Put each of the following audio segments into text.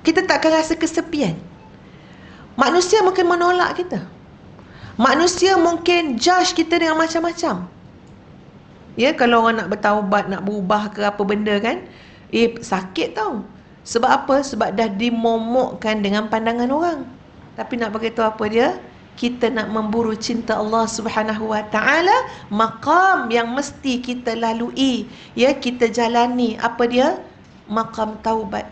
kita tak akan rasa kesepian. Manusia mungkin menolak kita. Manusia mungkin judge kita dengan macam-macam. Ya, kalau orang nak bertaubat, nak berubah ke apa benda kan, sakit tau. Sebab apa? Sebab dah dimomokkan dengan pandangan orang. Tapi nak beritahu apa dia? Kita nak memburu cinta Allah Subhanahu wa taala, maqam yang mesti kita lalui, ya, kita jalani. Apa dia? Maqam taubat.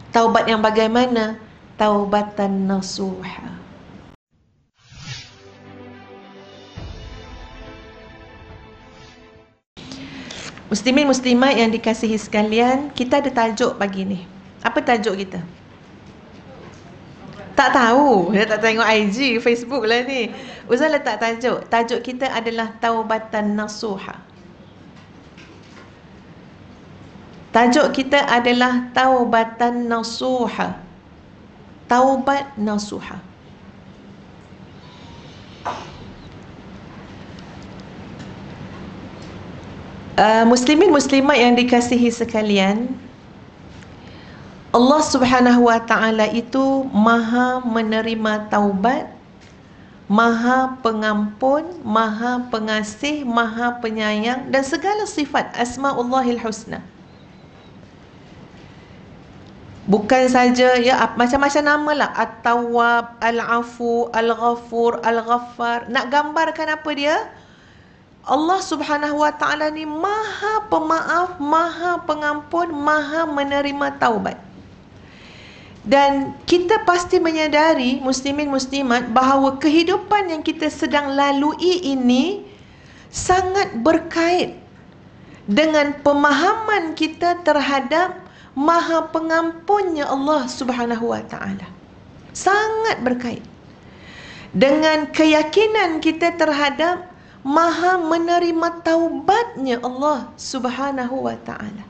Taubat yang bagaimana? Taubatan nasuha. Muslimin muslimat yang dikasihi sekalian, kita ada tajuk pagi ni. Apa tajuk kita? Tak tahu. Dia tak tengok IG, Facebook lah ni. Ustaz letak tajuk. Tajuk kita adalah taubatan nasuha. Tajuk kita adalah taubatan nasuha. Taubat nasuha. Muslimin muslimat yang dikasihi sekalian, Allah Subhanahu wa taala itu Maha menerima taubat, Maha pengampun, Maha pengasih, Maha penyayang, dan segala sifat Asmaullahil Husna. Bukan saja, ya, macam-macam nama lah, At-Tawwab, Al-Afu, Al-Ghafur, Al-Ghaffar. Nak gambarkan apa dia? Allah Subhanahu wa taala ni Maha pemaaf, Maha pengampun, Maha menerima taubat. Dan kita pasti menyadari, muslimin muslimat, bahawa kehidupan yang kita sedang lalui ini sangat berkait dengan pemahaman kita terhadap Maha pengampunnya Allah Subhanahu wa taala. Sangat berkait dengan keyakinan kita terhadap Maha menerima taubatnya Allah Subhanahu wa taala.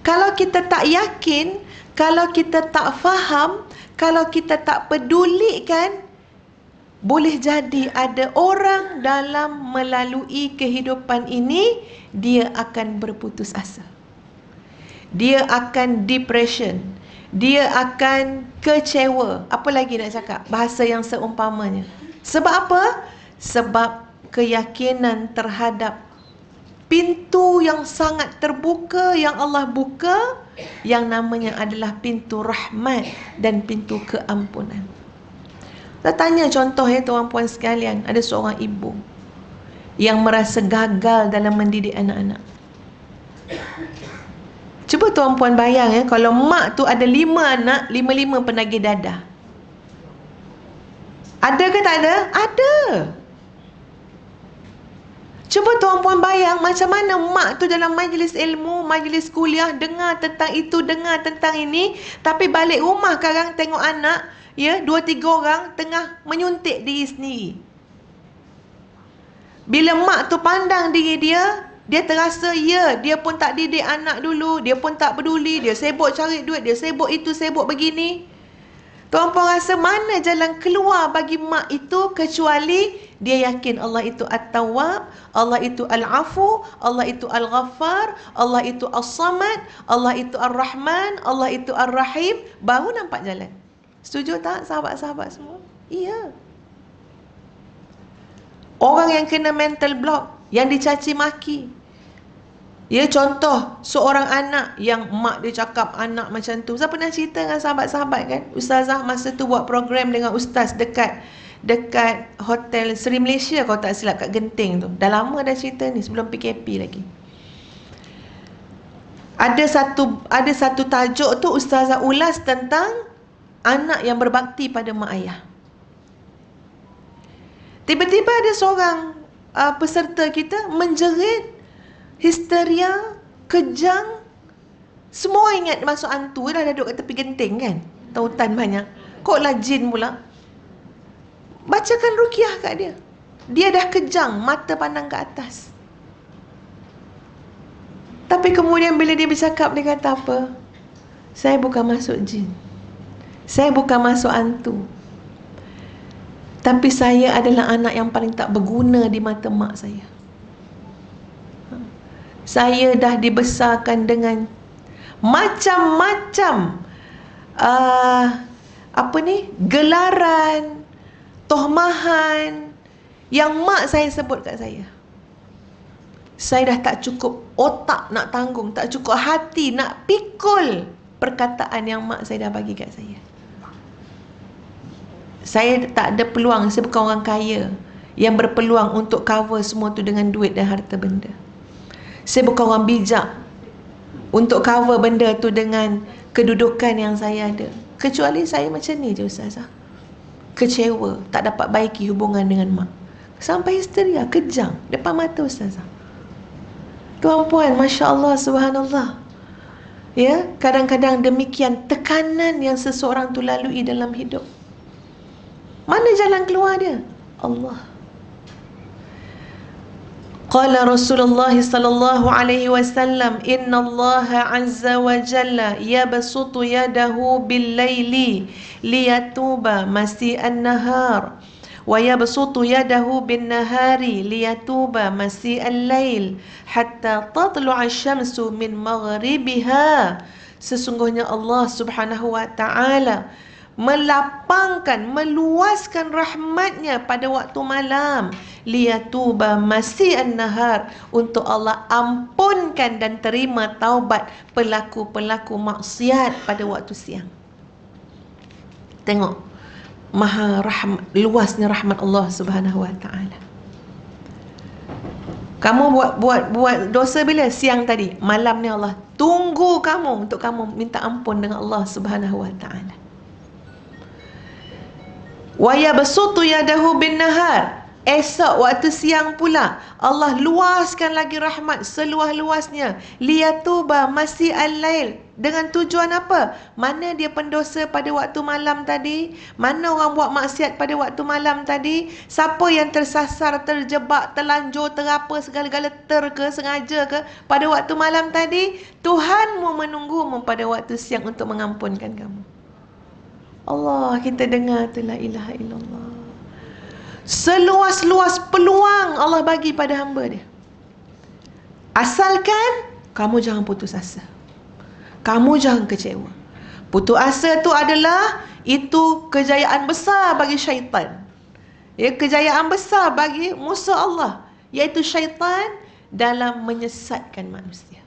Kalau kita tak yakin, kalau kita tak faham, kalau kita tak pedulikan, boleh jadi ada orang dalam melalui kehidupan ini, dia akan berputus asa. Dia akan depression. Dia akan kecewa. Apa lagi nak cakap? Bahasa yang seumpamanya. Sebab apa? Sebab keyakinan terhadap pintu yang sangat terbuka yang Allah buka, yang namanya adalah pintu rahmat dan pintu keampunan. Kita tanya contoh, ya tuan-puan sekalian, ada seorang ibu yang merasa gagal dalam mendidik anak-anak. Cuba tuan-puan bayang, ya, kalau mak tu ada 5 anak, 5-5 penagih dadah. Ada ke tak ada? Ada. Cuba tuan-puan bayang macam mana mak tu dalam majlis ilmu, majlis kuliah, dengar tentang itu, dengar tentang ini, tapi balik rumah sekarang tengok anak, ya, 2-3 orang tengah menyuntik diri sendiri. Bila mak tu pandang diri dia, dia terasa, ya, dia pun tak didik anak dulu, dia pun tak peduli, dia sibuk cari duit, dia sibuk itu, sibuk begini. Tuan-puan rasa mana jalan keluar bagi mak itu kecuali dia yakin Allah itu At-Tawwab, Allah itu Al-Afu, Allah itu Al-Ghaffar, Allah itu As-Samad, Allah itu Ar-Rahman, Allah itu Ar-Rahim, baru nampak jalan. Setuju tak sahabat-sahabat semua? Iya. Orang yang kena mental block, yang dicaci maki, ya, contoh seorang anak yang mak dia cakap anak macam tu. Saya pernah cerita dengan sahabat-sahabat kan, ustazah masa tu buat program dengan ustaz dekat hotel Seri Malaysia kalau tak silap, kat Genting tu. Dah lama dah cerita ni, sebelum PKP lagi. Ada satu tajuk tu ustazah ulas tentang anak yang berbakti pada mak ayah. Tiba-tiba ada seorang peserta kita menjerit, histeria, kejang. Semua ingat masuk hantu, dah duduk kat tepi Genting kan, tautan banyak. Kok lah jin pula. Bacakan ruqyah kat dia. Dia dah kejang, mata pandang ke atas. Tapi kemudian bila dia bercakap, dia kata apa? Saya bukan masuk jin, saya bukan masuk hantu, tapi saya adalah anak yang paling tak berguna di mata mak saya. Saya dah dibesarkan dengan macam-macam gelaran, tohmahan yang mak saya sebut kat saya. Saya dah tak cukup otak nak tanggung, tak cukup hati nak pikul perkataan yang mak saya dah bagi kat saya. Saya tak ada peluang, saya bukan orang kaya yang berpeluang untuk cover semua tu dengan duit dan harta benda. Saya bukan orang bijak untuk cover benda tu dengan kedudukan yang saya ada. Kecuali saya macam ni je Ustazah, kecewa, tak dapat baiki hubungan dengan mak, sampai histeria, kejang depan mata Ustazah. Tuan-puan, Masya Allah, Subhanallah. Ya, kadang-kadang demikian tekanan yang seseorang tu lalui dalam hidup. Mana jalan keluar dia? Allah. Qala Rasulullah sallallahu alaihi wasallam, inna Allah azza wa jalla yabsutu yadahu bil laili liyatuba masi'an nahar wa yabsutu yadahu bin nahari liyatuba masi'al lail hatta tatlu'a syamsu min maghribiha. Sesungguhnya Allah Subhanahu wa taala melapangkan, meluaskan rahmatnya pada waktu malam, liyatuba masi'an nahar, untuk Allah ampunkan dan terima taubat pelaku-pelaku maksiat pada waktu siang. Tengok maha rahmat, luasnya rahmat Allah Subhanahu wa taala. Kamu buat dosa bila? Siang tadi. Malam ni Allah tunggu kamu untuk kamu minta ampun dengan Allah Subhanahu wa taala. Wa yabsutu yadahu bin nahar, esok waktu siang pula Allah luaskan lagi rahmat seluas-luasnya, liyatuba masi'al lail, dengan tujuan apa? Mana dia pendosa pada waktu malam tadi? Mana orang buat maksiat pada waktu malam tadi? Siapa yang tersasar, terjebak, terlanjur, terapa, segala-gala sengaja ke pada waktu malam tadi? Tuhanmu menunggumu pada waktu siang untuk mengampunkan kamu. Allah, kita dengar tu la ilaha illallah. Seluas-luas peluang Allah bagi pada hamba dia. Asalkan kamu jangan putus asa, kamu jangan kecewa. Putus asa tu adalah itu kejayaan besar bagi syaitan. Ya, kejayaan besar bagi musuh Allah, iaitu syaitan, dalam menyesatkan manusia.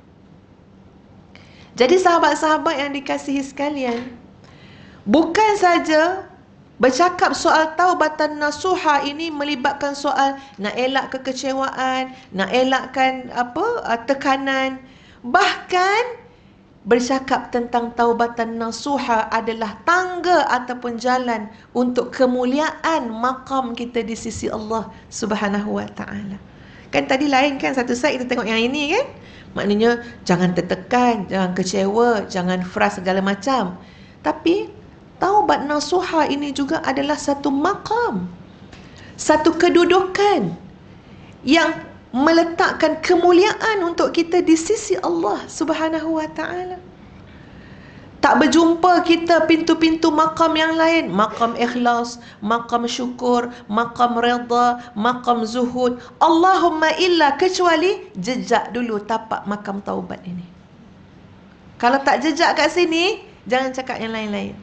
Jadi sahabat-sahabat yang dikasihi sekalian, bukan saja bercakap soal taubatan nasuha ini melibatkan soal nak elak kekecewaan, nak elakkan tekanan. Bahkan bercakap tentang taubatan nasuha adalah tangga ataupun jalan untuk kemuliaan maqam kita di sisi Allah Subhanahu wa taala. Kan tadi lain kan, satu side kita tengok yang ini kan. Maknanya jangan tertekan, jangan kecewa, jangan frust segala macam. Tapi taubat nasuha ini juga adalah satu maqam, satu kedudukan yang meletakkan kemuliaan untuk kita di sisi Allah Subhanahu wa taala. Tak berjumpa kita pintu-pintu maqam yang lain, maqam ikhlas, maqam syukur, maqam redha, maqam zuhud, Allahumma illa, kecuali jejak dulu tapak maqam taubat ini. Kalau tak jejak kat sini, jangan cakap yang lain-lain.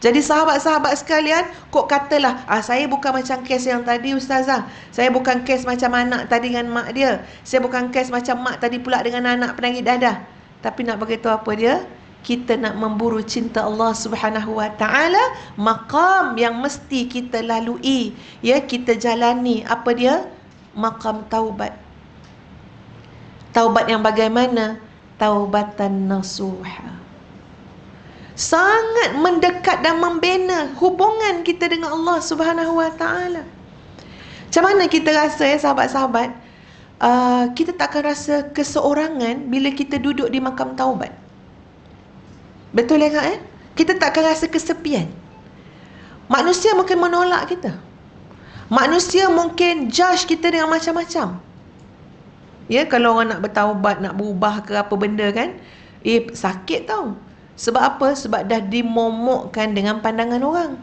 Jadi sahabat-sahabat sekalian, kok katalah, saya bukan macam kes yang tadi Ustazah, saya bukan kes macam anak tadi dengan mak dia, saya bukan kes macam mak tadi pula dengan anak penangis dadah. Tapi nak beritahu apa dia? Kita nak memburu cinta Allah Subhanahu wa taala, maqam yang mesti kita lalui, ya, kita jalani. Apa dia? Maqam taubat. Taubat yang bagaimana? Taubatan nasuha. Sangat mendekat dan membina hubungan kita dengan Allah Subhanahu wa taala. Macam mana kita rasa, ya sahabat-sahabat? Kita tak akan rasa keseorangan bila kita duduk di makam taubat. Betul ya kan? Kita tak akan rasa kesepian. Manusia mungkin menolak kita. Manusia mungkin judge kita dengan macam-macam. Ya, kalau orang nak bertaubat, nak berubah ke apa benda kan, sakit tau. Sebab apa? Sebab dah dimomokkan dengan pandangan orang.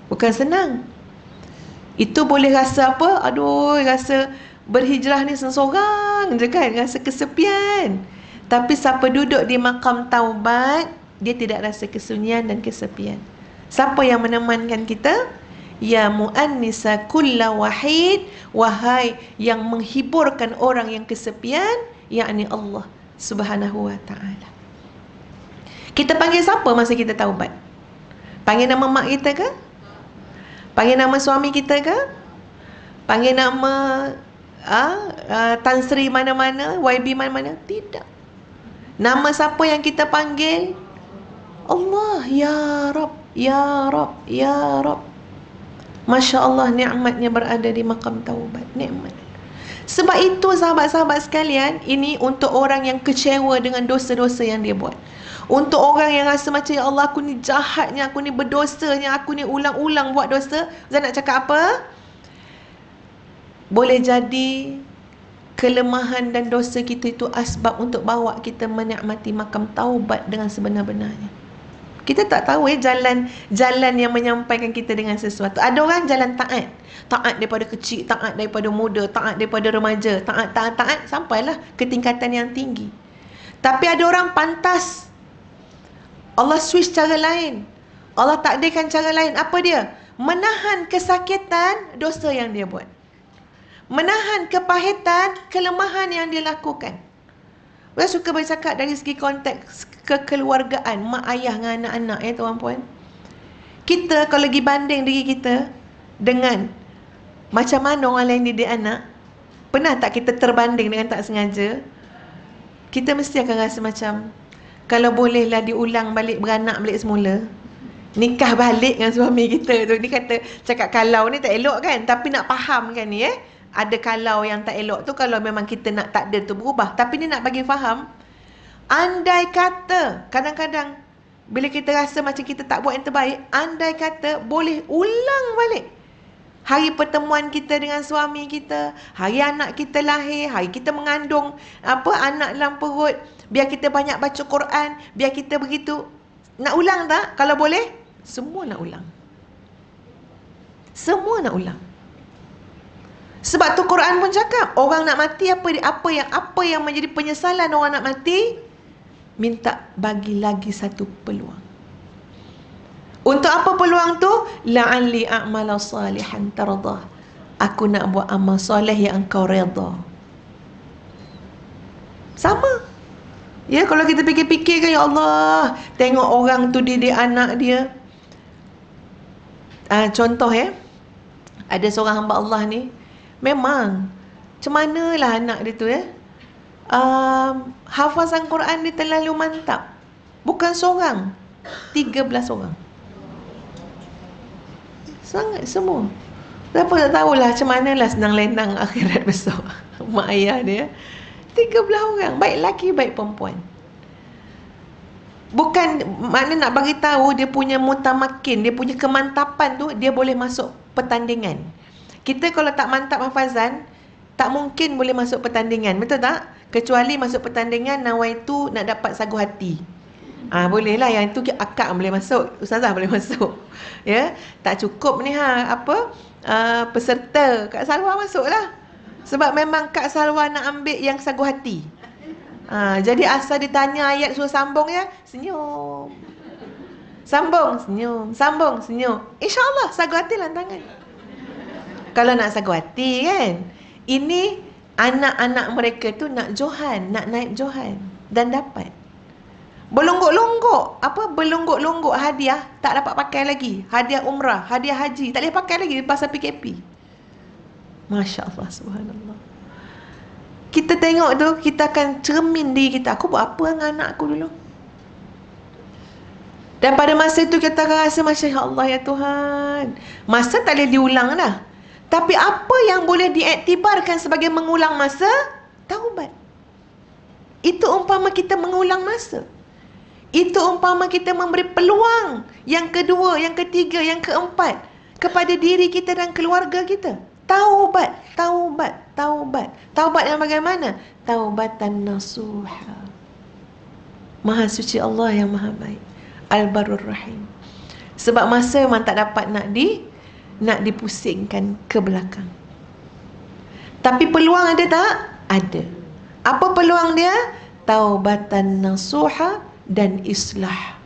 Bukan senang. Itu boleh rasa apa? Aduh, rasa berhijrah ni seorang je kan, rasa kesepian. Tapi siapa duduk di makam taubat, dia tidak rasa kesunyian dan kesepian. Siapa yang menemankan kita? Ya muannisa kulla wahid, wahai yang menghiburkan orang yang kesepian, yakni Allah Subhanahu wa ta'ala. Kita panggil siapa masa kita taubat? Panggil nama mak kita ke? Panggil nama suami kita ke? Panggil nama Tan Sri mana-mana, YB mana-mana? Tidak. Nama siapa yang kita panggil? Allah, ya Rab, ya Rab, ya Rab. Masya Allah, nikmatnya berada di makam taubat. Nikmat. Sebab itu sahabat-sahabat sekalian, ini untuk orang yang kecewa dengan dosa-dosa yang dia buat. Untuk orang yang rasa macam, ya Allah, aku ni jahatnya, aku ni berdosanya, aku ni ulang-ulang buat dosa. Saya nak cakap apa? Boleh jadi kelemahan dan dosa kita itu asbab untuk bawa kita menikmati makam taubat dengan sebenar-benarnya. Kita tak tahu jalan yang menyampaikan kita dengan sesuatu. Ada orang jalan taat. Taat daripada kecil, taat daripada muda, taat daripada remaja, taat sampailah ke tingkatan yang tinggi. Tapi ada orang pantas, Allah switch cara lain. Allah takdirkan cara lain. Apa dia? Menahan kesakitan dosa yang dia buat. Menahan kepahitan kelemahan yang dia lakukan. Saya suka bercakap dari segi konteks kekeluargaan, mak ayah dengan anak-anak, tuan-puan. Kita kalau lagi banding diri kita dengan macam mana orang lain didik anak, pernah tak kita terbanding dengan tak sengaja? Kita mesti akan rasa macam, kalau bolehlah diulang balik, beranak balik semula, nikah balik dengan suami kita tu. Ni kata, cakap kalau ni tak elok kan, tapi nak faham kan ni ada kalau yang tak elok tu kalau memang kita nak takdir tu berubah. Tapi ni nak bagi faham, andai kata kadang-kadang bila kita rasa macam kita tak buat yang terbaik, andai kata boleh ulang balik hari pertemuan kita dengan suami kita, hari anak kita lahir, hari kita mengandung anak dalam perut, biar kita banyak baca Quran, biar kita begitu. Nak ulang tak? Kalau boleh, semua nak ulang. Semua nak ulang. Sebab tu Quran pun cakap, orang nak mati apa yang menjadi penyesalan orang nak mati? Minta bagi lagi satu peluang. Untuk apa peluang tu? La'alli a'mala salihan tardah. Aku nak buat amal soleh yang engkau redha. Sama. Ya, kalau kita fikir-fikir kan, ya Allah, tengok orang tu didik anak dia. Contoh ada seorang hamba Allah ni, memang macam manalah anak dia tu hafazan Quran dia terlalu mantap. Bukan seorang, 13 orang. Sangat semua. Siapa tak tahulah macam manalah senang lenang akhirat besar mak ayah dia. 13 orang, baik lelaki baik perempuan. Bukan makna nak bagi tahu dia punya mutamakin, dia punya kemantapan tu, dia boleh masuk pertandingan. Kita kalau tak mantap hafazan, tak mungkin boleh masuk pertandingan, betul tak? Kecuali masuk pertandingan nawaitu nak dapat sagu hati. Bolehlah, yang itu akak boleh masuk, ustazah boleh masuk. Ya, tak cukup ni peserta Kak Salwa masuklah. Sebab memang Kak Salwa nak ambil yang sagu hati. Jadi asal ditanya ayat suruh sambung senyum. Sambung, senyum. Sambung, senyum. InsyaAllah sagu hati lantangan. Kalau nak sagu hati kan. Ini anak-anak mereka tu nak johan, nak naik johan. Dan dapat. Berlonggok-longgok. Berlonggok-longgok hadiah, tak dapat pakai lagi. Hadiah umrah, hadiah haji, tak boleh pakai lagi pasal PKP. Masya Allah, subhanallah. Kita tengok tu, kita akan cermin diri kita. Aku buat apa dengan anak aku dulu? Dan pada masa itu kita akan rasa, Masya Allah ya Tuhan. Masa tak boleh diulang dah. Tapi apa yang boleh diiktibarkan sebagai mengulang masa? Taubat. Itu umpama kita mengulang masa. Itu umpama kita memberi peluang yang kedua, yang ketiga, yang keempat kepada diri kita dan keluarga kita. Taubat, taubat, taubat. Taubat yang bagaimana? Taubatan nasuha. Maha suci Allah yang maha baik. Al-Barur Rahim. Sebab masa memang tak dapat nak dipusingkan ke belakang. Tapi peluang ada tak? Ada. Apa peluang dia? taubatan nasuha dan islah.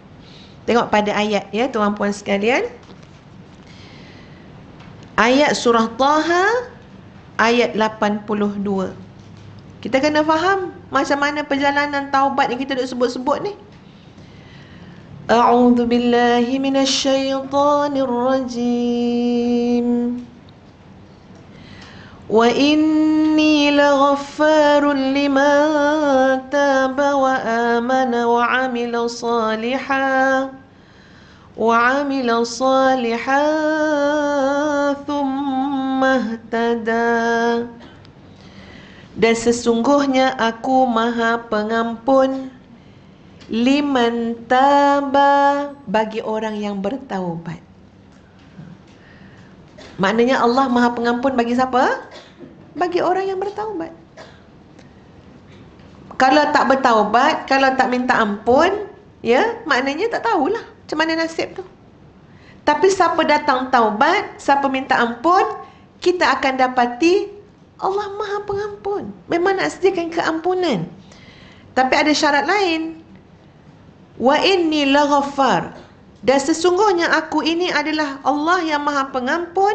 Tengok pada ayat ya tuan-puan sekalian. Ayat surah Taha ayat 82. Kita kena faham macam mana perjalanan taubat yang kita duk sebut-sebut ni. A'udzu billahi minasyaitonir rajim. Wa inni laghaffarun liman taba wa amana wa 'amila salihan thumma ihtada. Dan sesungguhnya aku Maha Pengampun liman taba, bagi orang yang bertaubat. Maknanya Allah Maha Pengampun bagi siapa? Bagi orang yang bertaubat. Kalau tak bertaubat, kalau tak minta ampun, ya, maknanya tak tahulah macam mana nasib tu. Tapi siapa datang taubat, siapa minta ampun, kita akan dapati Allah Maha Pengampun. Memang nak sediakan keampunan. Tapi ada syarat lain. Wa inni laghaffar, dan sesungguhnya aku ini adalah Allah yang Maha Pengampun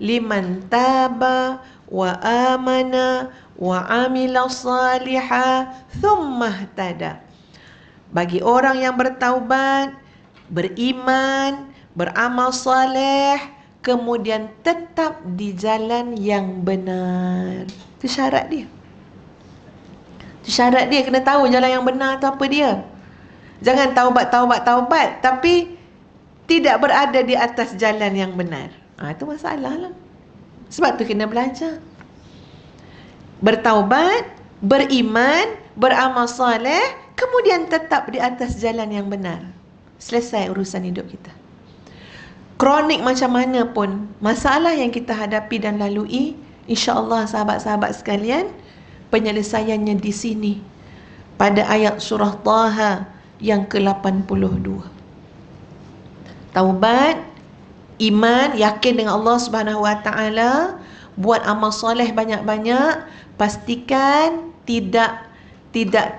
liman taba wa amana wa amila salihah thumma ihtada, bagi orang yang bertaubat, beriman, beramal saleh, kemudian tetap di jalan yang benar. Itu syarat dia. Itu syarat dia, kena tahu jalan yang benar tu apa dia. Jangan taubat, tapi tidak berada di atas jalan yang benar. Itu masalah lah. Sebab tu kena belajar. Bertaubat, beriman, beramal soleh, kemudian tetap di atas jalan yang benar. Selesai urusan hidup kita. Kronik macam mana pun masalah yang kita hadapi dan lalui, insya-Allah sahabat-sahabat sekalian, penyelesaiannya di sini. Pada ayat surah Taha yang ke-82. Taubat, iman, yakin dengan Allah Subhanahu Wa Taala, buat amal soleh banyak-banyak, pastikan tidak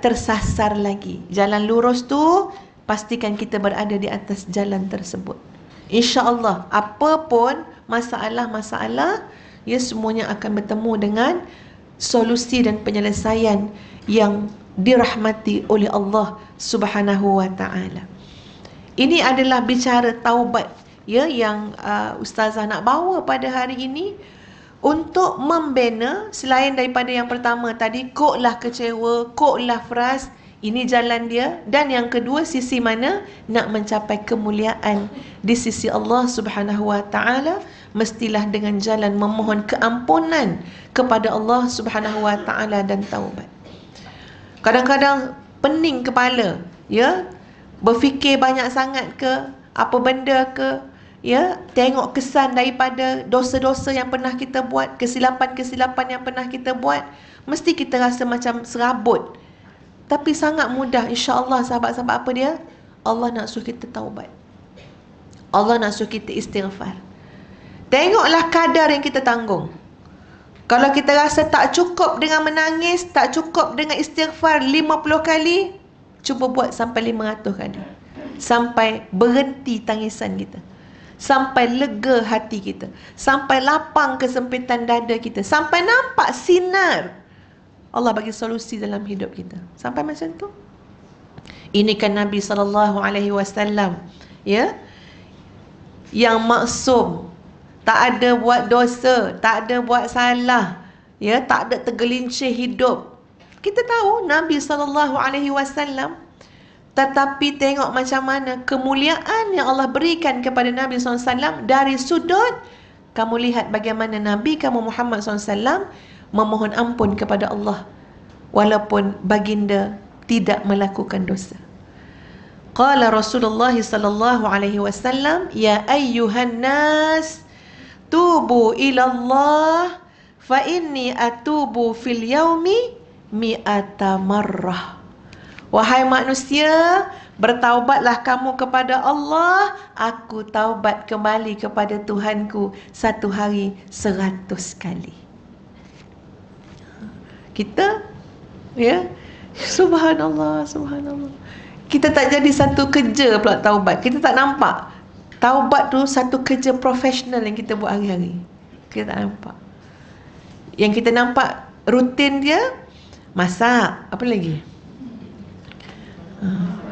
tersasar lagi. Jalan lurus tu, pastikan kita berada di atas jalan tersebut. Insya-Allah, apapun masalah-masalah, ya, semuanya akan bertemu dengan solusi dan penyelesaian yang dirahmati oleh Allah Subhanahu Wa Taala. Ini adalah bicara taubat, ya, yang ustazah nak bawa pada hari ini untuk membina, selain daripada yang pertama tadi, koklah kecewa, koklah fras, ini jalan dia. Dan yang kedua, sisi mana nak mencapai kemuliaan di sisi Allah Subhanahu Wa Taala, mestilah dengan jalan memohon keampunan kepada Allah Subhanahu Wa Taala dan taubat. Kadang-kadang pening kepala, ya, berfikir banyak sangat ke, apa benda ke, ya, tengok kesan daripada dosa-dosa yang pernah kita buat, kesilapan-kesilapan yang pernah kita buat, mesti kita rasa macam serabut. Tapi sangat mudah, insya-Allah sahabat-sahabat, apa dia? Allah nak suruh kita taubat. Allah nak suruh kita istighfar. Tengoklah kadar yang kita tanggung. Kalau kita rasa tak cukup dengan menangis, tak cukup dengan istighfar 50 kali, cuba buat sampai 500 kali. Sampai berhenti tangisan kita. Sampai lega hati kita. Sampai lapang kesempitan dada kita. Sampai nampak sinar Allah bagi solusi dalam hidup kita. Sampai macam tu. Ini kan Nabi SAW, ya, yang maksum, tak ada buat dosa, tak ada buat salah, ya, tak ada tergelincir hidup. Kita tahu Nabi SAW, tetapi tengok macam mana kemuliaan yang Allah berikan kepada Nabi SAW dari sudut, kamu lihat bagaimana Nabi kamu Muhammad SAW memohon ampun kepada Allah walaupun baginda tidak melakukan dosa. Qala Rasulullah sallallahu alaihi wasallam, ya ayyuhan nas tubu ilallah fa inni atubu fil yaumi mi'ata marrah. Wahai manusia, bertaubatlah kamu kepada Allah, aku taubat kembali kepada Tuhanku satu hari 100 kali. Kita, ya, Subhanallah, subhanallah. Kita tak jadi satu kerja pula taubat. Kita tak nampak taubat tu satu kerja profesional yang kita buat hari-hari. Kita tak nampak. Yang kita nampak rutin dia, masak, apa lagi?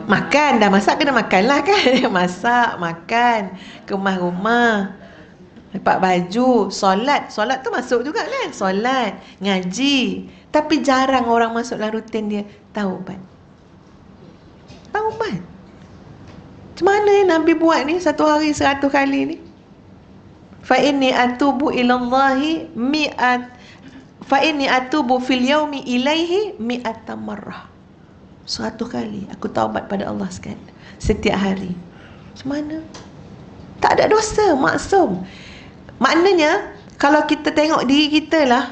Makan, dah masak kena makan lah kan. Masak, makan, kemas rumah, lipat baju, solat. Solat tu masuk juga kan. Solat, ngaji. Tapi jarang orang masuk dalam rutin dia taubat. Taubat. Macam mana Nabi buat ni satu hari 100 kali ni? Fa inni atubu ilallahi fa inni atubu fil yaumi ilaihi mi'ata marrah. 100 kali aku taubat pada Allah sekali setiap hari. Macam mana? Tak ada dosa, maksum. Maknanya kalau kita tengok diri kita lah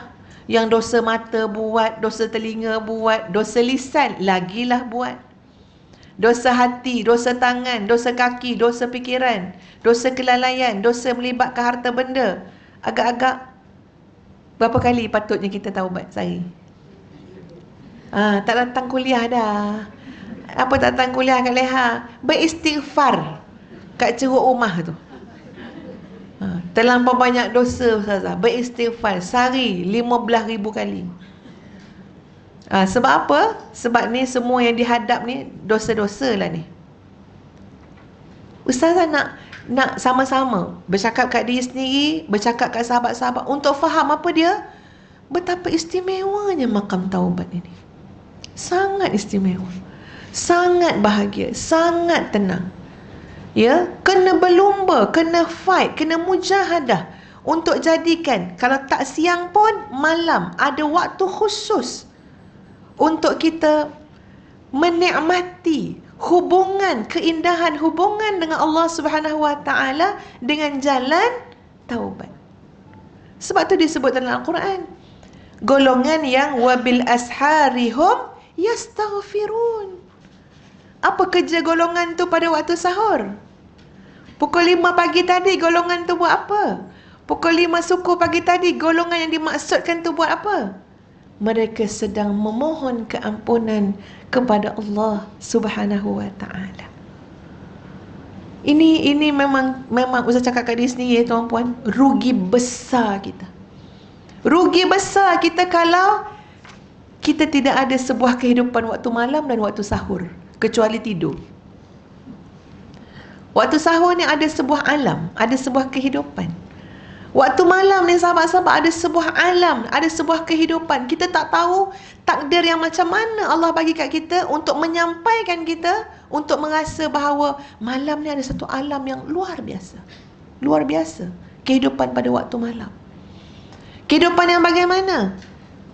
yang dosa mata buat, dosa telinga buat, dosa lisan lagilah buat, dosa hati, dosa tangan, dosa kaki, dosa fikiran, dosa kelalaian, dosa melibatkan harta benda. Agak-agak berapa kali patutnya kita taubat sehari? Tak datang kuliah dah. Apa tak datang kuliah kat Leha? Beristighfar kat ceruk rumah tu. Terlampau banyak dosa Ustazah. Beristighfar sehari 15,000 kali. Sebab apa? Sebab ni semua yang dihadap ni dosa-dosa lah ni. Ustazah nak sama-sama bercakap kat diri sendiri, bercakap kat sahabat-sahabat untuk faham apa dia, betapa istimewanya makam taubat ini. Sangat istimewa, sangat bahagia, sangat tenang. Ya, kena berlumba, kena fight, kena mujahadah untuk jadikan kalau tak siang pun malam ada waktu khusus untuk kita menikmati hubungan, keindahan hubungan dengan Allah Subhanahu Wa Taala dengan jalan taubat. Sebab tu disebut dalam Al-Quran, golongan yang wabil asharihum yastaghfirun. Apa kerja golongan tu pada waktu sahur? Pukul 5 pagi tadi golongan tu buat apa? Pukul 5 suku pagi tadi golongan yang dimaksudkan tu buat apa? Mereka sedang memohon keampunan kepada Allah Subhanahu Wa Taala. Ini memang Ustaz cakap kat diri sendiri ya tuan-puan, rugi besar kita. Rugi besar kita kalau kita tidak ada sebuah kehidupan waktu malam dan waktu sahur, kecuali tidur. Waktu sahur ni ada sebuah alam, ada sebuah kehidupan. Waktu malam ni sahabat-sahabat ada sebuah alam, ada sebuah kehidupan. Kita tak tahu takdir yang macam mana Allah bagi kat kita untuk menyampaikan kita, untuk merasa bahawa malam ni ada satu alam yang luar biasa. Luar biasa. Kehidupan pada waktu malam. Kehidupan yang bagaimana?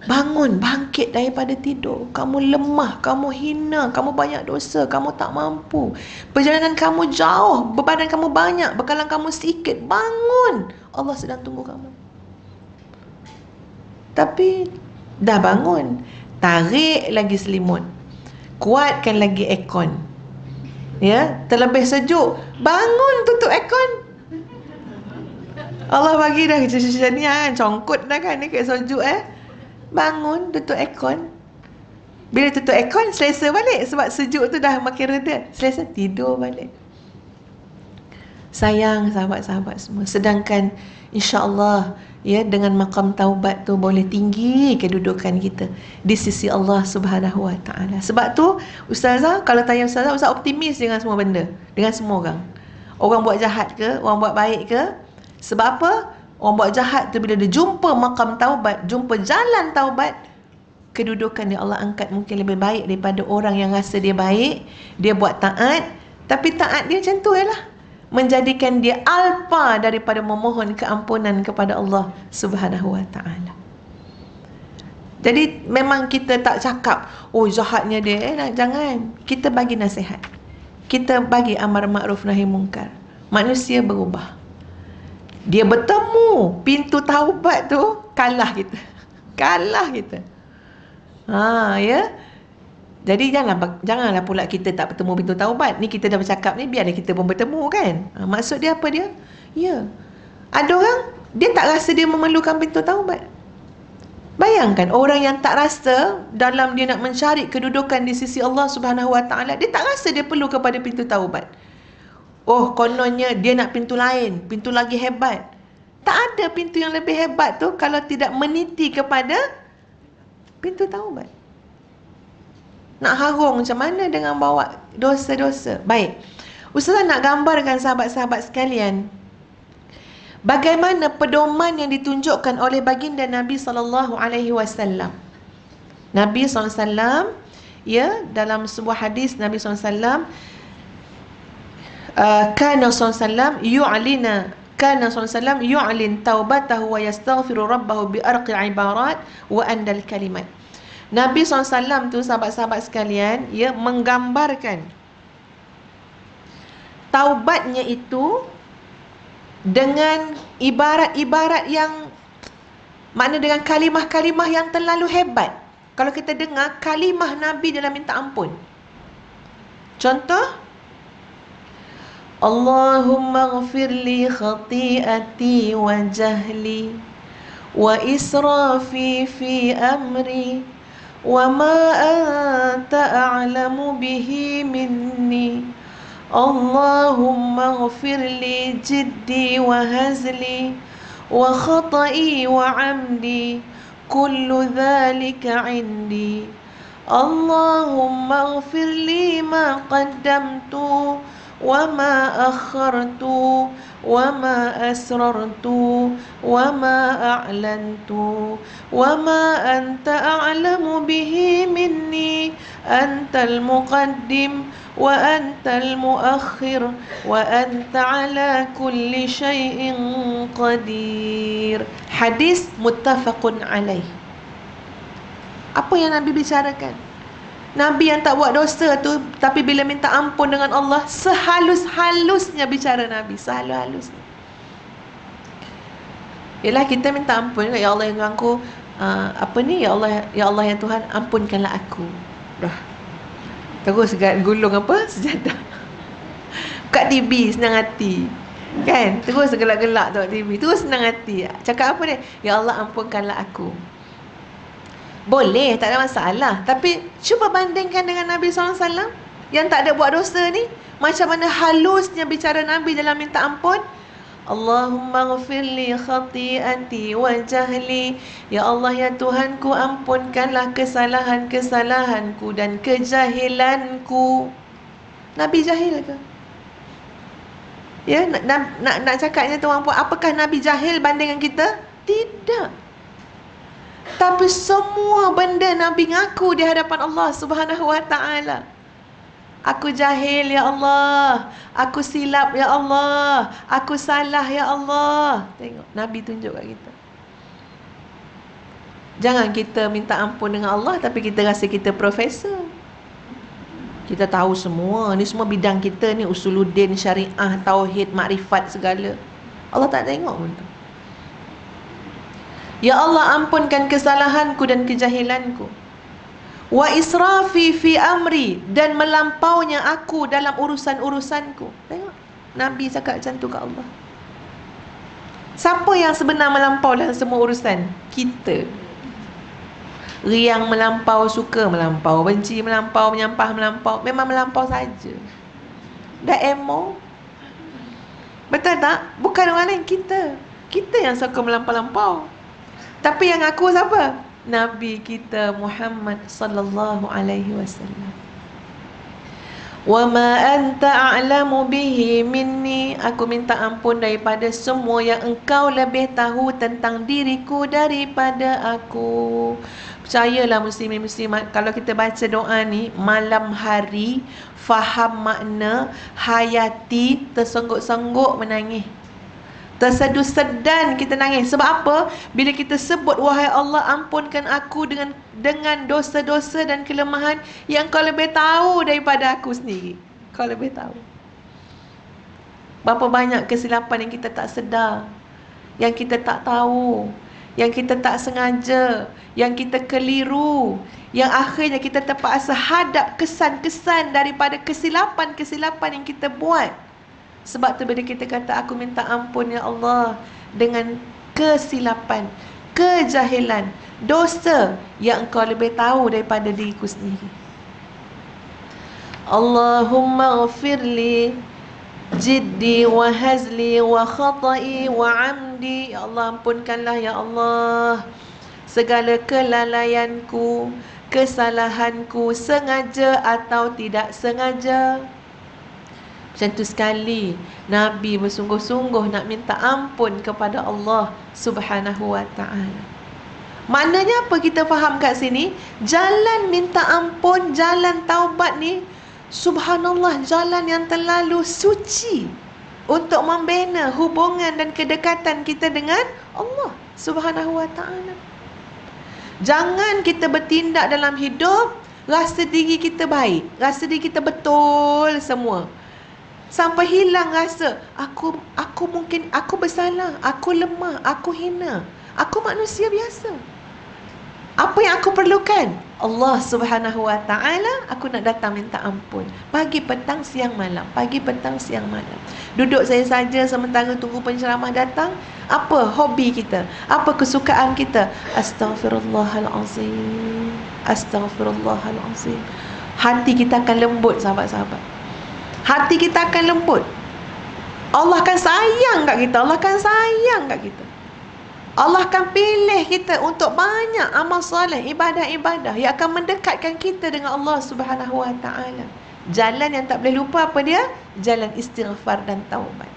Bangun, bangkit daripada tidur. Kamu lemah, kamu hina, kamu banyak dosa, kamu tak mampu. Perjalanan kamu jauh, bebanan kamu banyak, bekalan kamu sikit. Bangun, Allah sedang tunggu kamu. Tapi dah bangun, tarik lagi selimut, kuatkan lagi aircon. Ya, terlebih sejuk, bangun, tutup aircon. Allah bagi dah macam ni congkut dah kan ni kat sejuk Bangun, tutup aircon. Bila tutup aircon, selesa balik. Sebab sejuk tu dah makin reda. Selesa, tidur balik. Sayang sahabat-sahabat semua. Sedangkan insya-Allah ya, dengan makam taubat tu boleh tinggi kedudukan kita di sisi Allah Subhanahu Wa Taala. Sebab tu Ustazah, kalau tanya Ustazah optimis dengan semua benda, dengan semua orang. Orang buat jahat ke, orang buat baik ke? Sebab apa? Orang buat jahat tu bila dia jumpa makam taubat, jumpa jalan taubat, kedudukan dia Allah angkat mungkin lebih baik daripada orang yang rasa dia baik, dia buat taat, tapi taat dia macam tu lah, menjadikan dia alpa daripada memohon keampunan kepada Allah Subhanahu Wa Taala. Jadi memang kita tak cakap, oh jahatnya dia, jangan. Kita bagi nasihat. Kita bagi amar ma'ruf nahi mungkar. Manusia berubah. Dia bertemu pintu taubat tu, kalah kita. Kalah kita. Ya. Jadi janganlah pula kita tak bertemu pintu taubat. Ni kita dah bercakap ni, biarlah kita pun bertemu kan. Maksud dia apa dia? Ya. Ada orang dia tak rasa dia memerlukan pintu taubat. Bayangkan orang yang tak rasa dalam dia nak mencari kedudukan di sisi Allah Subhanahu Wa Taala, dia tak rasa dia perlu kepada pintu taubat. Oh, kononnya dia nak pintu lain, pintu lagi hebat. Tak ada pintu yang lebih hebat tu kalau tidak meniti kepada pintu taubat. Nak harung macam mana dengan bawa dosa-dosa? Baik. Ustazah nak gambarkan sahabat-sahabat sekalian, bagaimana pedoman yang ditunjukkan oleh baginda Nabi SAW. Nabi SAW, ya, dalam sebuah hadis Nabi SAW, kana SAW yu'lin taubatahu wa yastaghfiru rabbahu bi arqi ibarat wa andal kalimat. Nabi SAW tu, sahabat-sahabat sekalian, ya, menggambarkan taubatnya itu dengan ibarat-ibarat yang makna dengan kalimah-kalimah yang terlalu hebat. Kalau kita dengar kalimah Nabi dalam minta ampun, contoh, Allahumma ghafir li khati'ati wa jahli wa israfi fi amri wa ma anta a'lamu bihi minni Allahumma ghafir li jiddi wa hazli wa khata'i wa amdi kullu dhalika indi Allahumma ghafir li ma qaddamtu wa ma akhartu wa ma asrartu wa ma a'lantu wa ma anta a'lamu bihi minni antal muqaddim wa antal muakhir wa anta ala kulli syai'in qadir. Hadis muttafaqun alaih. Apa yang Nabi bicarakan? Nabi yang tak buat dosa tu, tapi bila minta ampun dengan Allah, sehalus-halusnya bicara Nabi, sehalus-halusnya. Yalah, kita minta ampun, ya Allah yang Tuhanku, ya Allah ya Tuhan, ampunkanlah aku. Dah. Terus gulung apa? Sejadah. Buka TV senang hati. Kan? Terus gelak-gelak tengok TV. Terus senang hati. Cakap apa ni? Ya Allah, ampunkanlah aku. Boleh, tak ada masalah. Tapi cuba bandingkan dengan Nabi SAW yang tak ada buat dosa ni. Macam mana halusnya bicara Nabi dalam minta ampun. Allahumma ghafirli khati'ati wa jahli. Ya Allah ya Tuhanku, ampunkanlah kesalahan-kesalahanku dan kejahilanku. Nabi jahil ke? Ya, nak cakapnya tuan puan, apakah Nabi jahil bandingan kita? Tidak. Tapi semua benda Nabi ngaku di hadapan Allah Subhanahu Wa Taala. Aku jahil ya Allah, aku silap ya Allah, aku salah ya Allah. Tengok, Nabi tunjuk kat kita. Jangan kita minta ampun dengan Allah tapi kita rasa kita profesor. Kita tahu semua, ni semua bidang kita ni, usuluddin, syariah, tauhid, makrifat segala. Allah tak tengok pun tu. Ya Allah, ampunkan kesalahanku dan kejahilanku. Wa israfi fi amri, dan melampaunya aku dalam urusan-urusanku. Tengok, Nabi cakap macam tu kat Allah. Siapa yang sebenar melampau dalam semua urusan? Kita. Riang melampau, suka melampau, benci melampau, menyampah melampau, memang melampau saja. Dah emo. Betul tak? Bukan orang lain, kita. Kita yang suka melampau-lampau. Tapi yang aku siapa? Nabi kita Muhammad sallallahu alaihi wasallam. Wa ma anta a'lamu bihi minni, aku minta ampun daripada semua yang engkau lebih tahu tentang diriku daripada aku. Percayalah muslimin muslimat, kalau kita baca doa ni malam hari, faham makna, hayati, tersengguk-sengguk menangis. Terseduh sedan kita nangis. Sebab apa? Bila kita sebut, wahai Allah, ampunkan aku dengan dosa-dosa dan kelemahan yang kau lebih tahu daripada aku sendiri. Kau lebih tahu. Berapa banyak kesilapan yang kita tak sedar, yang kita tak tahu, yang kita tak sengaja, yang kita keliru, yang akhirnya kita terpaksa hadap kesan-kesan daripada kesilapan-kesilapan yang kita buat. Sebab tu bila kita kata aku minta ampun ya Allah dengan kesilapan, kejahilan, dosa yang engkau lebih tahu daripada diriku sendiri. Allahumma ghafirli jiddi wa hazli wa khata'i wa amdi. Ya Allah, ampunkanlah ya Allah segala kelalaianku, kesalahanku, sengaja atau tidak sengaja. Macam tu sekali Nabi bersungguh-sungguh nak minta ampun kepada Allah Subhanahu wa ta'ala. Maknanya apa kita faham kat sini? Jalan minta ampun, jalan taubat ni, subhanallah, jalan yang terlalu suci untuk membina hubungan dan kedekatan kita dengan Allah Subhanahu wa ta'ala. Jangan kita bertindak dalam hidup rasa diri kita baik, rasa diri kita betul semua, sampai hilang rasa aku mungkin aku bersalah, aku lemah, aku hina, aku manusia biasa. Apa yang aku perlukan? Allah Subhanahu wa ta'ala. Aku nak datang minta ampun pagi, petang, siang, malam. Pagi, petang, siang, malam. Duduk saya saja sementara tunggu penceramah datang. Apa hobi kita? Apa kesukaan kita? Astaghfirullahalazim, astaghfirullahalazim. Hati kita akan lembut, sahabat-sahabat. Hati kita akan lembut. Allah akan sayang kat kita. Allah akan sayang kat kita. Allah akan pilih kita untuk banyak amal soleh, ibadah-ibadah yang akan mendekatkan kita dengan Allah Subhanahu wa ta'ala. Jalan yang tak boleh lupa apa dia? Jalan istighfar dan taubat.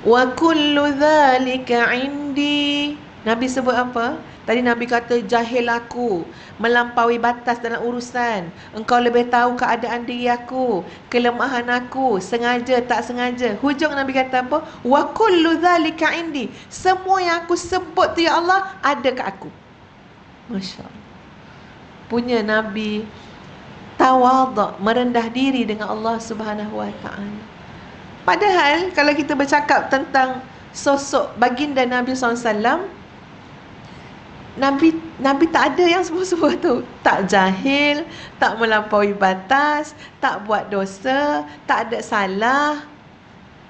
Wa kullu dhalika indi. Nabi sebut apa? Tadi Nabi kata jahil aku, melampaui batas dalam urusan. Engkau lebih tahu keadaan diri aku, kelemahan aku, sengaja tak sengaja. Hujung Nabi kata apa? Wa kullu dhalika indi. Semua yang aku sebut tu ya Allah ada kat aku. Masya Allah. Punya Nabi tawaduk, merendah diri dengan Allah Subhanahu wa ta'ala. Padahal kalau kita bercakap tentang sosok baginda Nabi SAW, Nabi tak ada yang semua-semua tu. Tak jahil, tak melampaui batas, tak buat dosa, tak ada salah,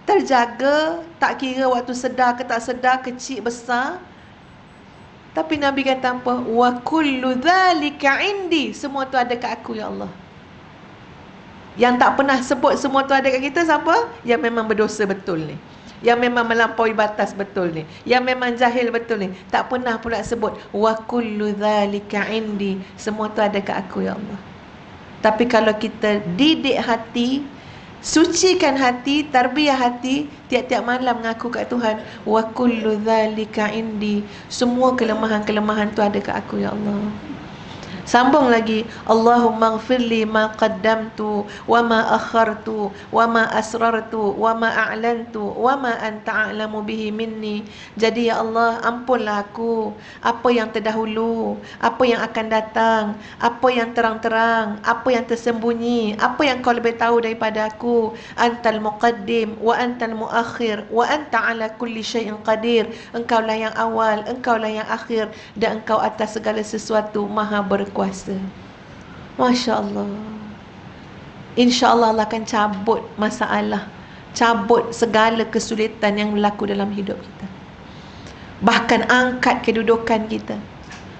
terjaga, tak kira waktu sedar ke tak sedar, kecil besar. Tapi Nabi kata apa? Wa kullu dhalika indi. Semua tu ada kat aku ya Allah. Yang tak pernah sebut semua tu ada kat kita siapa? Yang memang berdosa betul ni, yang memang melampaui batas betul ni, yang memang jahil betul ni. Tak pernah pula sebut wa kullu dhalika indi. Semua tu ada kat aku ya Allah. Tapi kalau kita didik hati, sucikan hati, tarbiyah hati, tiap-tiap malam mengaku kat Tuhan, wa kullu dhalika indi. Semua kelemahan-kelemahan tu ada kat aku ya Allah. Sambung lagi, Allahumma ghfirli ma qaddamtu wa ma akhartu wa ma asrartu wa ma a'lantu wa ma anta a'lamu bihi minni. Jadi ya Allah, ampunlah aku apa yang terdahulu, apa yang akan datang, apa yang terang-terang, apa yang tersembunyi, apa yang kau lebih tahu daripada aku. Antal muqaddim wa antal muakhir wa anta ala kulli syai'in qadir. Engkaulah yang awal, engkaulah yang akhir, dan engkau atas segala sesuatu maha berkuasa. Masya Allah. Insya Allah Allah akan cabut masalah, cabut segala kesulitan yang berlaku dalam hidup kita. Bahkan angkat kedudukan kita,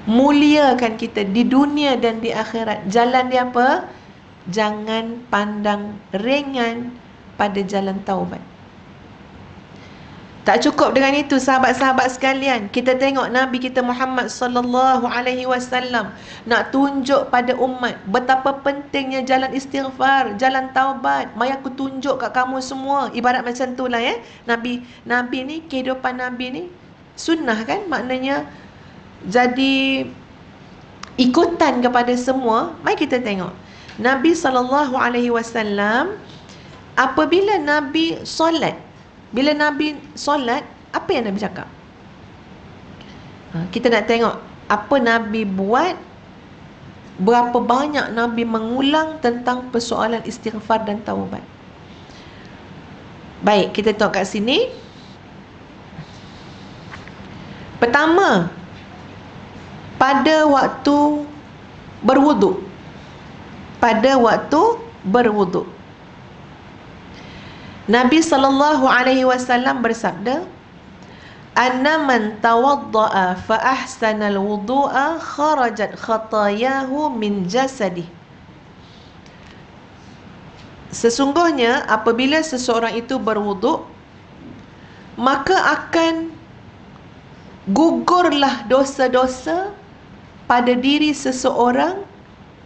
muliakan kita di dunia dan di akhirat. Jalan dia apa? Jangan pandang ringan pada jalan taubat. Tak cukup dengan itu sahabat-sahabat sekalian, kita tengok Nabi kita Muhammad sallallahu alaihi wasallam nak tunjuk pada umat betapa pentingnya jalan istighfar, jalan taubat. Mari aku tunjuk kat kamu semua. Ibarat macam itulah ya. Nabi ni, kehidupan Nabi ni sunnah kan, maknanya jadi ikutan kepada semua. Mari kita tengok Nabi sallallahu alaihi wasallam apabila Nabi solat. Bila Nabi solat, apa yang Nabi cakap? Kita nak tengok apa Nabi buat, berapa banyak Nabi mengulang tentang persoalan istighfar dan taubat. Baik, kita tengok kat sini. Pertama, pada waktu berwuduk. Pada waktu berwuduk, Nabi sallallahu alaihi wasallam bersabda, anna man tawadda'a fa ahsana al-wudu'a kharajat khatayahu min jasadih. Sesungguhnya apabila seseorang itu berwuduk, maka akan gugurlah dosa-dosa pada diri seseorang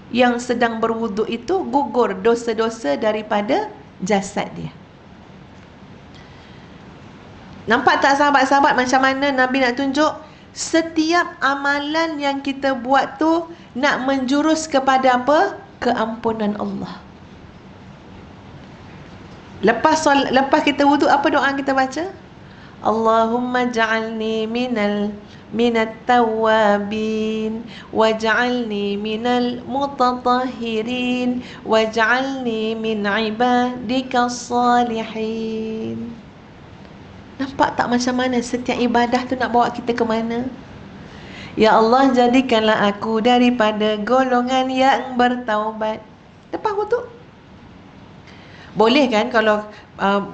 yang sedang berwuduk itu, gugur dosa-dosa daripada jasad dia. Nampak tak sahabat-sahabat macam mana Nabi nak tunjuk? Setiap amalan yang kita buat tu nak menjurus kepada apa? Keampunan Allah. Lepas kita wuduk, apa doa kita baca? Allahumma ja'alni minat tawabin waj'alni minal mutatahhirin waj'alni min ibadika salihin. Nampak tak macam mana setiap ibadah tu nak bawa kita ke mana? Ya Allah, jadikanlah aku daripada golongan yang bertaubat. Lepas wuduk. Boleh kan kalau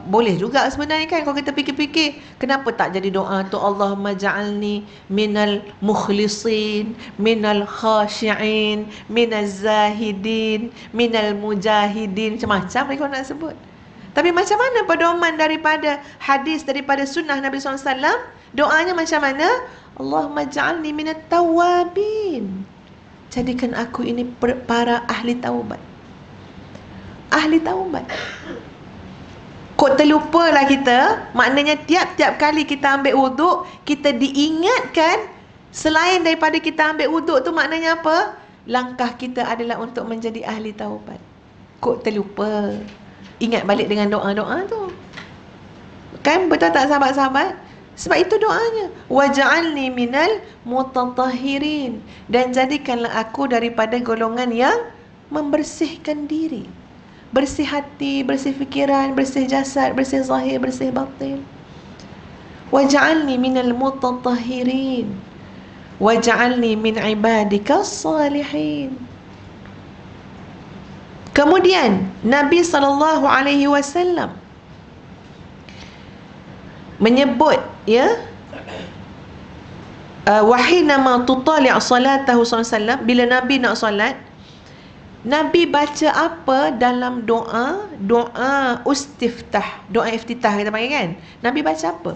boleh juga sebenarnya kan kalau kita fikir-fikir, kenapa tak jadi doa tu Allahumma ja'alni minal mukhlisin, minal khashi'in, minaz zahidin, minal mujahidin, macam-macam mereka nak sebut. Tapi macam mana pedoman daripada hadis, daripada sunnah Nabi SAW? Doanya macam mana? Allahumma ja'alni minat tawabin. Jadikan aku ini para ahli taubat. Ahli taubat. Kok terlupalah kita. Maknanya tiap-tiap kali kita ambil wuduk, kita diingatkan. Selain daripada kita ambil wuduk tu, maknanya apa? Langkah kita adalah untuk menjadi ahli taubat. Kok terlupa. Ingat balik dengan doa-doa tu. Kan betul tak sahabat-sahabat? Sebab itu doanya. Waj'alni minal mutatahhirin. Dan jadikanlah aku daripada golongan yang membersihkan diri. Bersih hati, bersih fikiran, bersih jasad, bersih zahir, bersih batin. Waj'alni minal mutatahhirin. Waj'alni min ibadika salihin. Kemudian Nabi SAW menyebut, ya, wahinama tutali' salatahu SAW, bila Nabi nak solat, Nabi baca apa dalam doa? Doa istiftah, doa iftitah kita panggil kan? Nabi baca apa?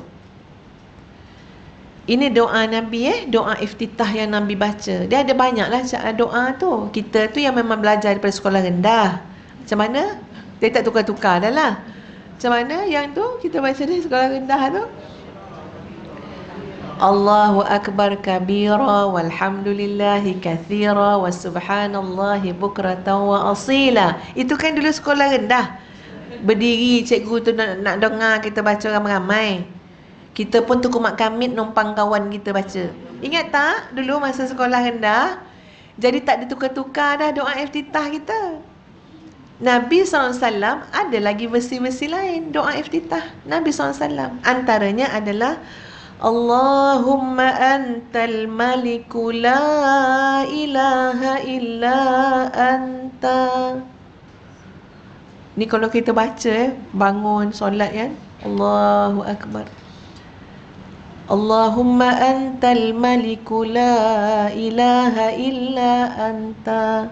Ini doa Nabi, doa iftitah yang Nabi baca. Dia ada banyaklah doa tu. Kita tu yang memang belajar daripada sekolah rendah. Macam mana? Dia tak tukar-tukar dah lah. Macam mana yang tu kita baca di sekolah rendah tu? Allahu Akbar kabira walhamdulillahi kathira wa subhanallahi bukratan wa asila. Itu kan dulu sekolah rendah. Berdiri cikgu tu nak dengar kita baca ramai-ramai. Kita pun tukar mak kamit numpang kawan kita baca. Ingat tak dulu masa sekolah rendah? Jadi tak ditukar-tukar dah doa iftitah kita. Nabi SAW ada lagi versi-versi lain doa iftitah Nabi SAW. Antaranya adalah Allahumma antal maliku la ilaha illa anta. Ni kalau kita baca bangun solat kan, Allahu Akbar. Allahumma antal maliku la ilaha illa anta.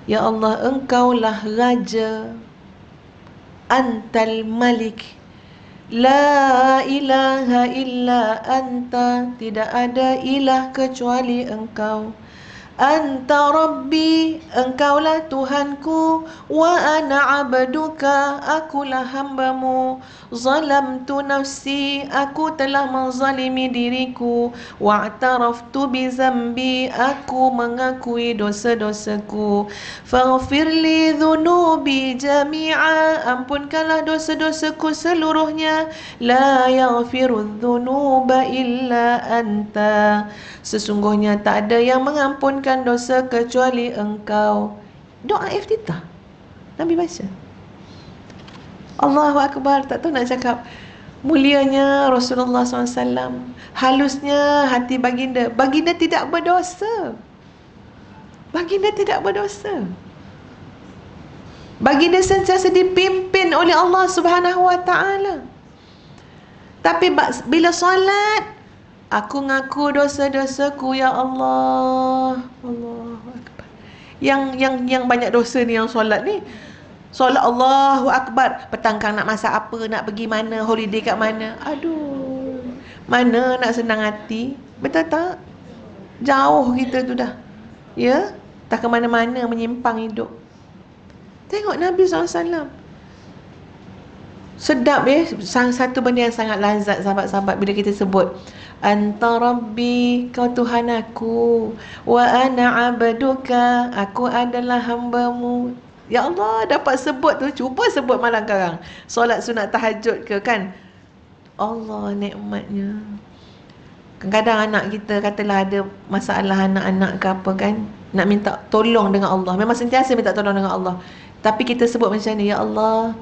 Ya Allah, engkaulah raja. Antal malik. La ilaha illa anta. Tidak ada ilah kecuali engkau. Anta Rabbi, engkaulah Tuhanku. Wa ana abduka, akulah hambamu. Zalamtu nafsi, aku telah menzalimi diriku. Wa'taraftu bizambi, aku mengakui dosa-dosaku. Faghfirli dhunubi jami'a, ampunkanlah dosa-dosaku seluruhnya. La yaghfiru dhunuba illa anta. Sesungguhnya tak ada yang mengampunkan dosa kecuali engkau. Doa iftitah Nabi baca. Allahu Akbar. Tak tahu nak cakap mulianya Rasulullah SAW, halusnya hati baginda. Baginda tidak berdosa. Baginda tidak berdosa. Baginda sentiasa dipimpin oleh Allah Subhanahu Wa Taala. Tapi bila solat, aku ngaku dosa-dosaku ya Allah. Allahu Akbar. Yang banyak dosa ni yang solat ni. Solat Allahu Akbar, petang kang nak masak apa, nak pergi mana, holiday kat mana. Aduh. Mana nak senang hati? Betul tak? Jauh kita tu dah. Ya? Tak ke mana-mana menyimpang hidup. Tengok Nabi SAW. Sedap satu benda yang sangat lazat sahabat-sahabat bila kita sebut Anta Rabbi, kau Tuhan aku, wa ana abduka, aku adalah hambamu. Ya Allah, dapat sebut tu, cuba sebut malam sekarang. Solat sunat tahajud ke kan? Allah nikmatnya. Kadang-kadang anak kita katalah ada masalah anak-anak ke apa kan, nak minta tolong dengan Allah. Memang sentiasa minta tolong dengan Allah. Tapi kita sebut macam ni, ya Allah,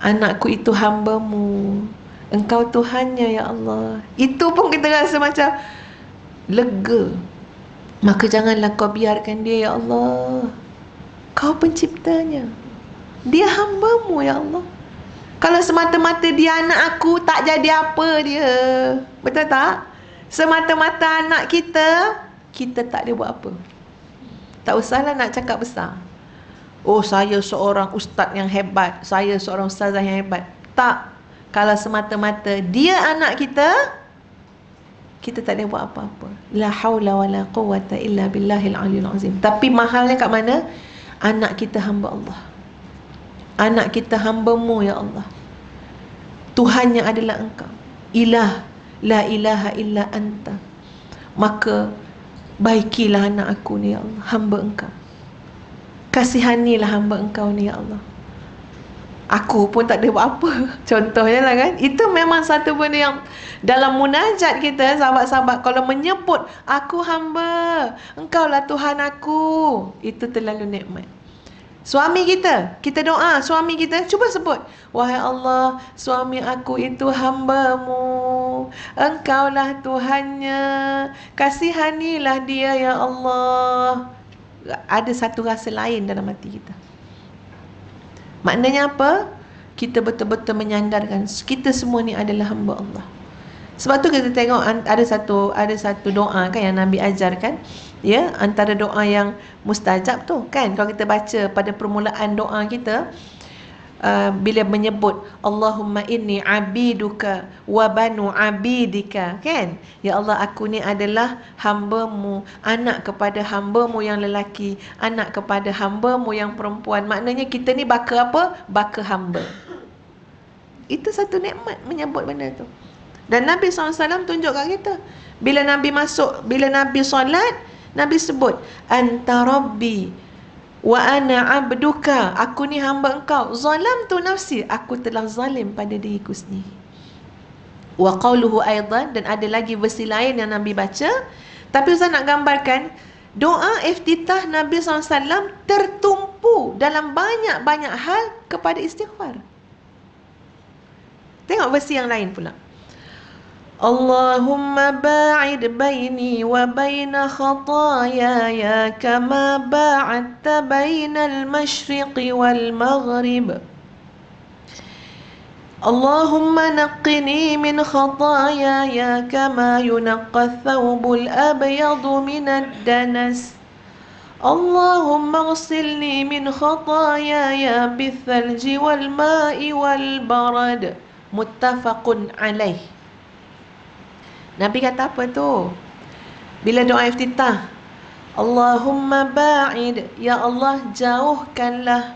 anakku itu hambamu, Engkau Tuhannya ya Allah. Itu pun kita rasa macam lega. Maka janganlah kau biarkan dia ya Allah. Kau penciptanya, dia hambamu ya Allah. Kalau semata-mata dia anak aku, tak jadi apa dia. Betul tak? Semata-mata anak kita, kita tak ada buat apa. Tak usahlah nak cakap besar. Oh, saya seorang ustaz yang hebat, saya seorang ustazah yang hebat. Tak. Kalau semata-mata dia anak kita, kita tak ada buat apa-apa. La haula wala quwwata illa billahil aliyil azim. Tapi mahalnya kat mana? Anak kita hamba Allah. Anak kita hambamu ya Allah. Tuhannya adalah Engkau. Ilah, la ilaha illa anta. Maka baikilah anak aku ni ya Allah, hamba Engkau. Kasihanilah hamba Engkau ni ya Allah. Aku pun tak ada buat apa. Contohnya lah kan. Itu memang satu benda yang dalam munajat kita, sahabat-sahabat, kalau menyebut aku hamba, Engkaulah Tuhan aku, itu terlalu nikmat. Suami kita, kita doa suami kita, cuba sebut, wahai Allah, suami aku itu hambamu, Engkaulah Tuhannya, kasihanilah dia ya Allah. Ada satu rasa lain dalam hati kita. Maknanya apa? Kita betul-betul menyandarkan kita semua ni adalah hamba Allah. Sebab tu kita tengok ada satu doa kan yang Nabi ajarkan, ya, antara doa yang mustajab tu kan, kalau kita baca pada permulaan doa kita, bila menyebut Allahumma inni abiduka wa banu abidika, kan? Ya Allah, aku ni adalah hambamu, anak kepada hambamu yang lelaki, anak kepada hambamu yang perempuan. Maknanya kita ni baka apa? Baka hamba. Itu satu nikmat menyebut benda tu. Dan Nabi SAW tunjuk kat kita, bila Nabi solat, Nabi sebut anta rabbi wa ana abduka, aku ni hamba Engkau. Zalamtu nafsi, aku telah zalim pada diriku sendiri. Wa qauluhu aidan, dan ada lagi versi lain yang Nabi baca. Tapi Ustaz nak gambarkan doa iftitah Nabi SAW tertumpu dalam banyak-banyak hal kepada istighfar. Tengok versi yang lain pula. Allahumma ba'id baini wa baina khatayaya kama ba'adta bainal masyriqi wal maghrib. Allahumma naqqini min khatayaya kama yunaqqa thawbul abyadu minad danas. Allahumma ghsilni min khatayaya bithalji wal ma'i wal barad. Muttafaqun alaih. Nabi kata apa tu? Bila doa iftitah, Allahumma ba'id, ya Allah jauhkanlah,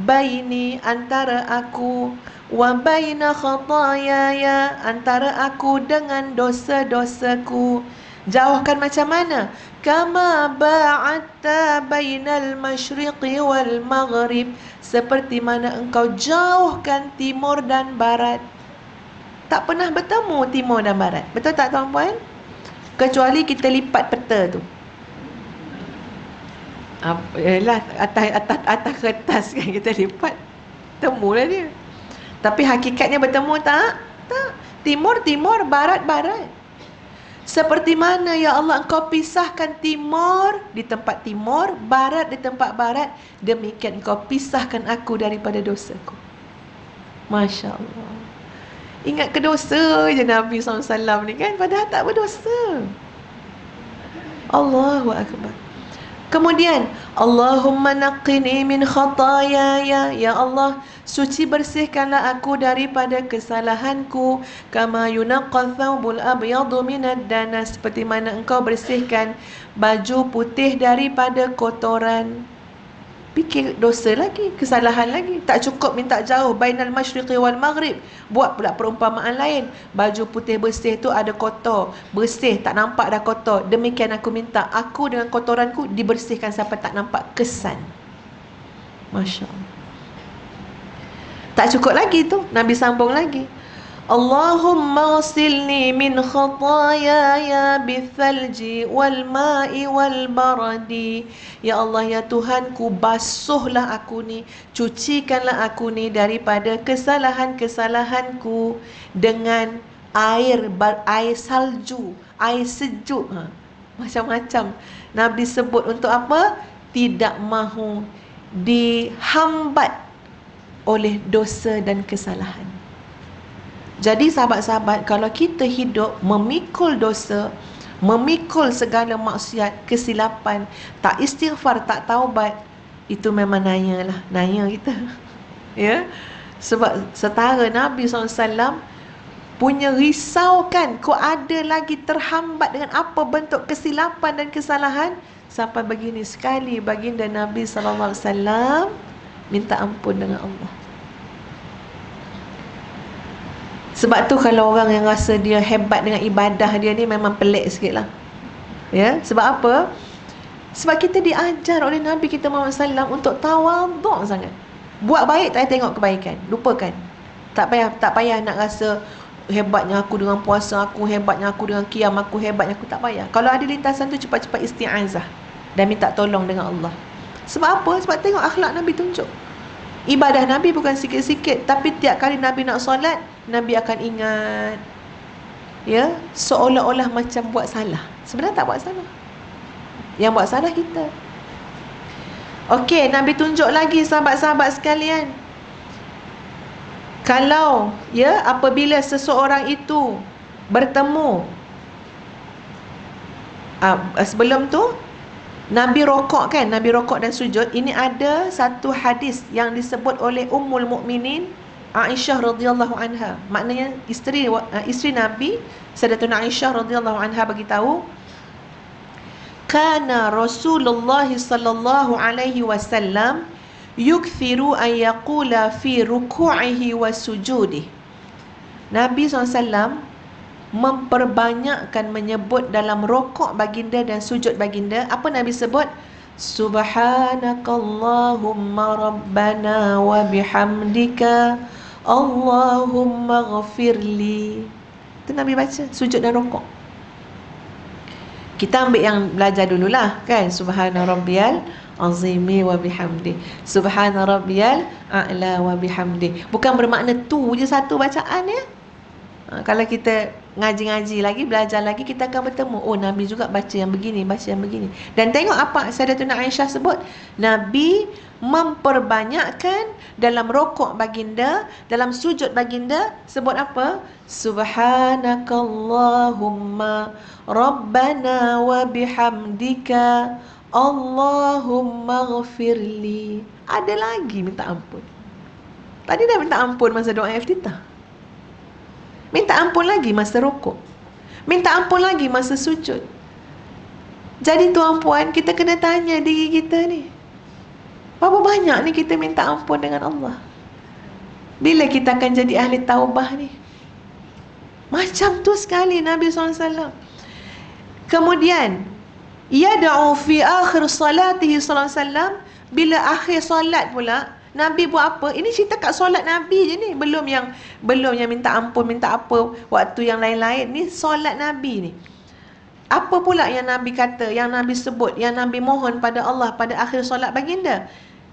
baini, antara aku, wa baina khatayaya, antara aku dengan dosa-dosaku. Jauhkan macam mana? Kama ba'atta bainal masyriqi wal maghrib, seperti mana engkau jauhkan timur dan barat. Tak pernah bertemu timur dan barat. Betul tak tuan-puan? Kecuali kita lipat peta tu. Yalah, atas kertas kan kita lipat, temulah dia. Tapi hakikatnya bertemu tak? Tak. Timur, barat. Seperti mana ya Allah engkau pisahkan timur di tempat timur, barat di tempat barat, demikian engkau pisahkan aku daripada dosaku. Masya Allah. Ingat ke dosa je Nabi SAW ni kan, padahal tak berdosa. Allahu Akbar. Kemudian, Allahumma naqqini min khataayaya. Ya Allah, suci bersihkanlah aku daripada kesalahanku. Kama yunaqqa thawbul abyadu minad danas. Seperti mana engkau bersihkan baju putih daripada kotoran. Fikir dosa lagi, kesalahan lagi. Tak cukup minta jauh, bainal masyriqi wal maghrib. Buat pula perumpamaan lain. Baju putih bersih tu ada kotor, bersih, tak nampak dah kotor. Demikian aku minta, aku dengan kotoranku dibersihkan sampai tak nampak kesan. Masya Allah. Tak cukup lagi tu, Nabi sambung lagi. Allahumma ghsilni min khataayaya bithalji wal ma'i wal baradi. Ya Allah, ya Tuhanku, basuhlah aku ni, cucikanlah aku ni daripada kesalahan-kesalahanku dengan air salju, air sejuk. Macam-macam Nabi sebut untuk apa? Tidak mahu dihambat oleh dosa dan kesalahan. Jadi sahabat-sahabat, kalau kita hidup memikul dosa, memikul segala maksiat, kesilapan, tak istighfar, tak taubat, itu memang naya kita. Ya. Sebab setara Nabi SAW punya risau kan, kok ada lagi terhambat dengan apa bentuk kesilapan dan kesalahan, sampai begini sekali baginda Nabi SAW minta ampun dengan Allah. Sebab tu kalau orang yang rasa dia hebat dengan ibadah dia ni, memang pelik sikit lah. Ya, sebab apa? Sebab kita diajar oleh Nabi kita Muhammad SAW untuk tawaduk sangat. Buat baik, tak payah tengok kebaikan, lupakan. Tak payah nak rasa hebatnya aku dengan puasa aku, hebatnya aku dengan qiyam aku, hebatnya aku, tak payah. Kalau ada lintasan tu, cepat-cepat isti'azah dan minta tolong dengan Allah. Sebab apa? Sebab tengok akhlak Nabi tunjuk. Ibadah Nabi bukan sikit-sikit, tapi tiap kali Nabi nak solat, Nabi akan ingat, ya, seolah-olah macam buat salah. Sebenarnya tak buat salah. Yang buat salah kita. Okey, Nabi tunjuk lagi sahabat-sahabat sekalian. Kalau, ya, apabila seseorang itu bertemu, sebelum tu Nabi rokok kan, Nabi rokok dan sujud. Ini ada satu hadis yang disebut oleh Ummul Mukminin Aisyah radhiyallahu anha. Maknanya isteri Nabi Sayyidatuna Aisyah radhiyallahu anha bagi tahu, kana Rasulullah sallallahu alaihi wasallam yukthiru an yaqula fi ruku'ihi wa sujudih. Nabi SAW memperbanyakkan menyebut dalam rokok baginda dan sujud baginda. Apa Nabi sebut? Subhanakallahumma rabbana wa bihamdika Allahumma ghafirli. Itu Nabi baca sujud dan rokok. Kita ambil yang belajar dululah kan. Subhana rabbiyal azimi wa bihamdi, subhana rabbiyal a'la wa bihamdi. Bukan bermakna tu je satu bacaan ya. Kalau kita ngaji-ngaji lagi, belajar lagi, kita akan bertemu, oh Nabi juga baca yang begini, baca yang begini. Dan tengok apa Sayyidatuna Aisyah sebut, Nabi memperbanyakkan dalam rokok baginda, dalam sujud baginda, sebut apa? Subhanakallahumma rabbana wa bihamdika Allahumma ghafirli. Ada lagi minta ampun. Tadi dah minta ampun masa doa iftitah. Minta ampun lagi masa rukuk. Minta ampun lagi masa sujud. Jadi tuan-puan, kita kena tanya diri kita ni, berapa banyak ni kita minta ampun dengan Allah? Bila kita akan jadi ahli taubah ni? Macam tu sekali Nabi SAW. Kemudian yad'u fi akhir salatihi sallallahu alaihi wasallam. Bila akhir solat pula, Nabi buat apa? Ini cerita kat solat Nabi je ni. Belum yang minta ampun, minta apa waktu yang lain-lain. Ni solat Nabi ni. Apa pula yang Nabi kata, yang Nabi sebut, yang Nabi mohon pada Allah pada akhir solat baginda?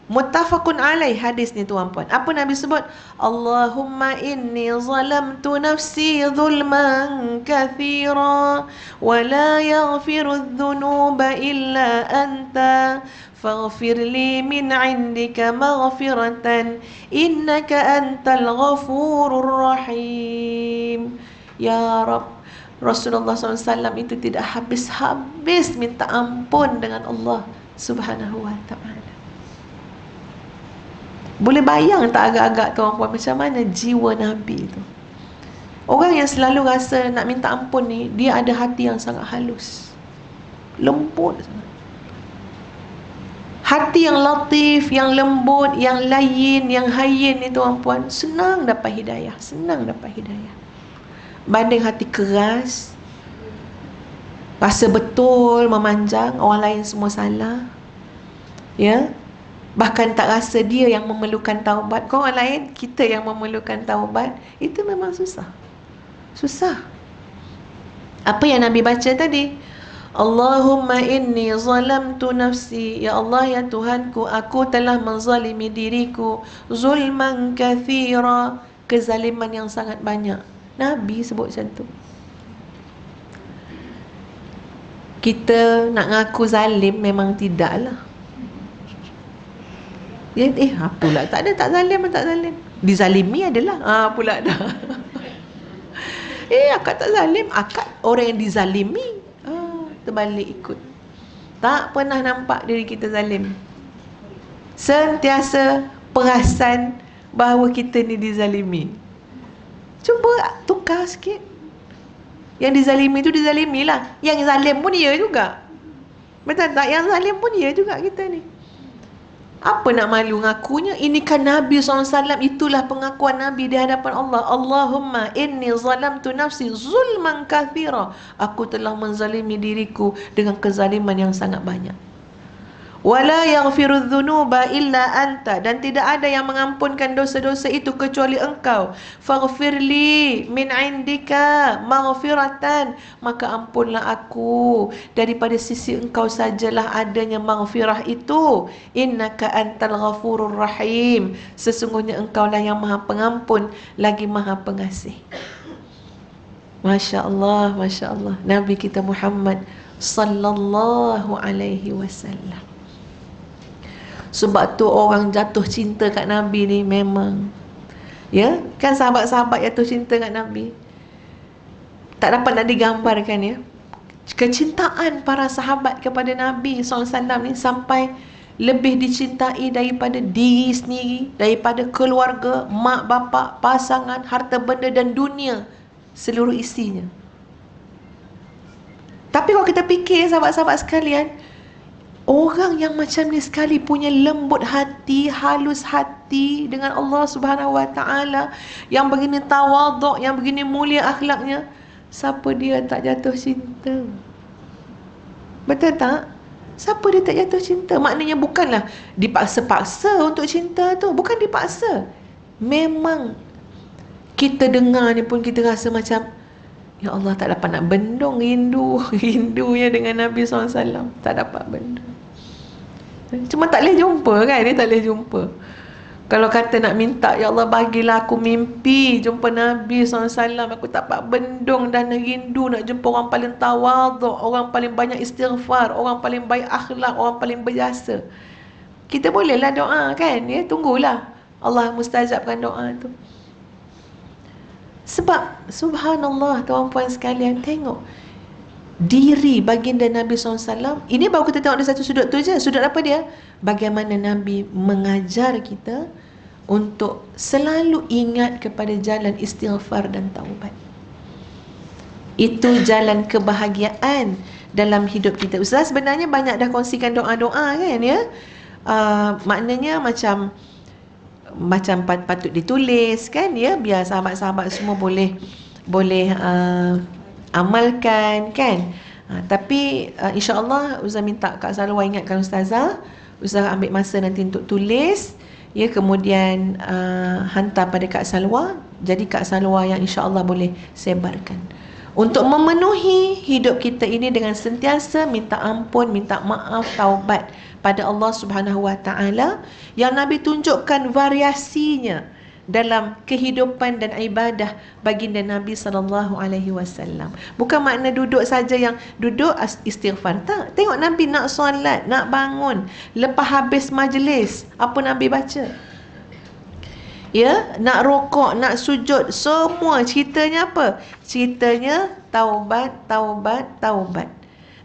Muttafaqun alaih hadis ni tuan-puan. Apa Nabi sebut? Allahumma inni zalamtu nafsi zulman kathira wa la yaghfiru dhunuba illa anta faghfir li min indika maghfiratan innaka antal ghafurur rahim. Ya Rab, Rasulullah SAW itu tidak habis-habis minta ampun dengan Allah Subhanahu wa ta'ala. Boleh bayang tak agak-agak tuan-puan macam mana jiwa Nabi tu? Orang yang selalu rasa nak minta ampun ni, dia ada hati yang sangat halus, lembut. Hati yang latif, yang lembut, yang layin, yang hayyin ni tuan-puan, senang dapat hidayah, senang dapat hidayah. Banding hati keras, rasa betul, memanjang, orang lain semua salah. Ya, bahkan tak rasa dia yang memerlukan taubat. Kau orang lain, kita yang memerlukan taubat. Itu memang susah. Susah. Apa yang Nabi baca tadi? Allahumma inni zalamtu nafsi. Ya Allah, ya Tuhanku, aku telah menzalimi diriku. Zulman kathira. Kezaliman yang sangat banyak. Nabi sebut macam tu. Kita nak ngaku zalim memang tidaklah. Ya, apalah, tak ada, tak zalim, tak zalim. Dizalimi adalah pula dah. Akak tak zalim, akak orang yang dizalimi. Terbalik ikut. Tak pernah nampak diri kita zalim. Sentiasa perasan bahawa kita ni dizalimi. Cuba tukar sikit. Yang dizalimi tu dizalimilah. Yang zalim pun dia juga. Betul tak? Yang zalim pun dia juga kita ni. Apa nak malu ngakunya? Ini kan Nabi SAW. Itulah pengakuan Nabi di hadapan Allah. Allahumma inni zalamtu nafsi zulman kathira. Aku telah menzalimi diriku dengan kezaliman yang sangat banyak. Wala yaghfiru dhunuba illa anta. Dan tidak ada yang mengampunkan dosa-dosa itu kecuali engkau. Faghfirli min indika maghfiratan. Maka ampunlah aku. Daripada sisi engkau sajalah adanya maghfirah itu. Innaka antal ghafurur rahim. Sesungguhnya engkaulah yang maha pengampun lagi maha pengasih. Masya Allah, Masya Allah. Nabi kita Muhammad sallallahu alaihi wasallam. Sebab tu orang jatuh cinta kat Nabi ni memang, ya, kan sahabat-sahabat jatuh cinta kat Nabi, tak dapat nak digambarkan, ya. Kecintaan para sahabat kepada Nabi SAW ni sampai lebih dicintai daripada diri sendiri, daripada keluarga, mak bapak, pasangan, harta benda dan dunia seluruh isinya. Tapi kalau kita fikir sahabat-sahabat sekalian, orang yang macam ni sekali punya lembut hati, halus hati dengan Allah Subhanahu Wa Taala, yang begini tawaduk, yang begini mulia akhlaknya, siapa dia tak jatuh cinta? Betul tak? Siapa dia tak jatuh cinta? Maknanya bukanlah dipaksa-paksa untuk cinta tu, bukan dipaksa. Memang kita dengar ni pun kita rasa macam, ya Allah, tak dapat nak bendung rindunya dengan Nabi SAW. Tak dapat bendung. Cuma tak boleh jumpa kan? Dia tak boleh jumpa. Kalau kata nak minta, ya Allah bagilah aku mimpi jumpa Nabi SAW, aku tak dapat bendung dan rindu nak jumpa orang paling tawaduk, orang paling banyak istighfar, orang paling baik akhlak, orang paling berjasa. Kita bolehlah doa kan? Ya, tunggulah Allah mustajabkan doa tu. Sebab subhanallah tuan-puan sekalian, tengok diri baginda Nabi SAW. Ini baru kita tengok dari satu sudut tu je. Sudut apa dia? Bagaimana Nabi mengajar kita untuk selalu ingat kepada jalan istighfar dan taubat. Itu jalan kebahagiaan dalam hidup kita. Ustaz sebenarnya banyak dah kongsikan doa-doa kan, ya. Maknanya macam patut ditulis kan, ya, biar sahabat-sahabat semua boleh amalkan kan. Tapi insya-Allah Ustazah minta Kak Salwa ingatkan Ustazah. Ustazah ambil masa nanti untuk tulis, ya, kemudian hantar pada Kak Salwa. Jadi Kak Salwa yang insya-Allah boleh sebarkan. untuk memenuhi hidup kita ini dengan sentiasa minta ampun, minta maaf, taubat pada Allah Subhanahu Wa Taala, yang Nabi tunjukkan variasinya dalam kehidupan dan ibadah baginda Nabi sallallahu alaihi wasallam. Bukan makna duduk saja, yang duduk istighfar, tak. Tengok Nabi nak solat, nak bangun, lepas habis majlis, apa Nabi baca? Ya, nak rokok, nak sujud, semua ceritanya apa? Ceritanya taubat, taubat, taubat.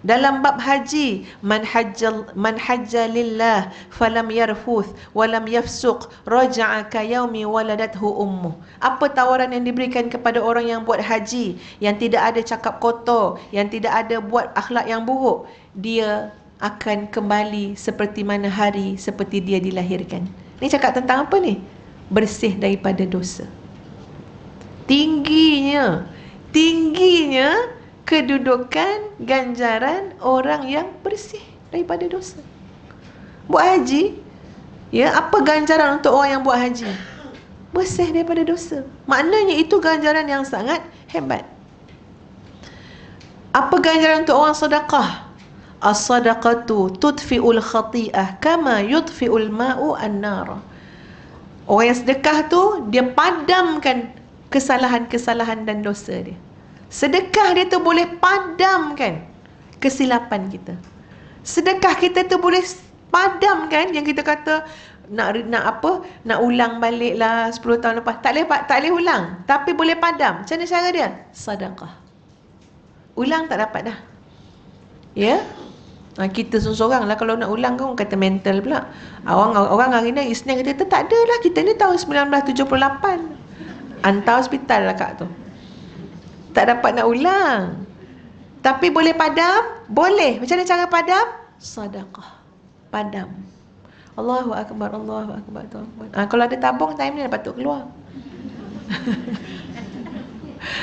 Dalam bab haji, man hajja lillah falam yarfuth walam yafsuq raja'a ka yaumi waladathu ummuh. Apa tawaran yang diberikan kepada orang yang buat haji, yang tidak ada cakap kotor, yang tidak ada buat akhlak yang buruk? Dia akan kembali seperti mana hari seperti dia dilahirkan. Ni cakap tentang apa ni? Bersih daripada dosa. Tingginya kedudukan ganjaran orang yang bersih daripada dosa. Buat haji, ya, apa ganjaran untuk orang yang buat haji? Bersih daripada dosa. Maknanya itu ganjaran yang sangat hebat. Apa ganjaran untuk orang sedekah? As-sadaqatu tudfi'ul khati'ah kama yudfi'ul ma'u an-nar. Orang yang sedekah tu, dia padamkan kesalahan-kesalahan dan dosa dia. Sedekah dia tu boleh padamkan kesilapan kita. Sedekah kita tu boleh padamkan yang kita kata nak ulang balik lah 10 tahun lepas. Tak boleh ulang, tapi boleh padam. Macam mana cara dia? Sedekah. Ulang tak dapat dah. Ya? Kita seorang lah kalau nak ulang, kan kata mental pula. Orang hari ni Isnin kata tak ada lah, kita ni tahun 1978. Hantar hospital lah kak tu. Tak dapat nak ulang. Tapi boleh padam? Boleh. Macam mana cara padam? Sedekah. Padam. Allahu Akbar, Allahu Akbar. Kalau ada tabung, time ni dah patut keluar.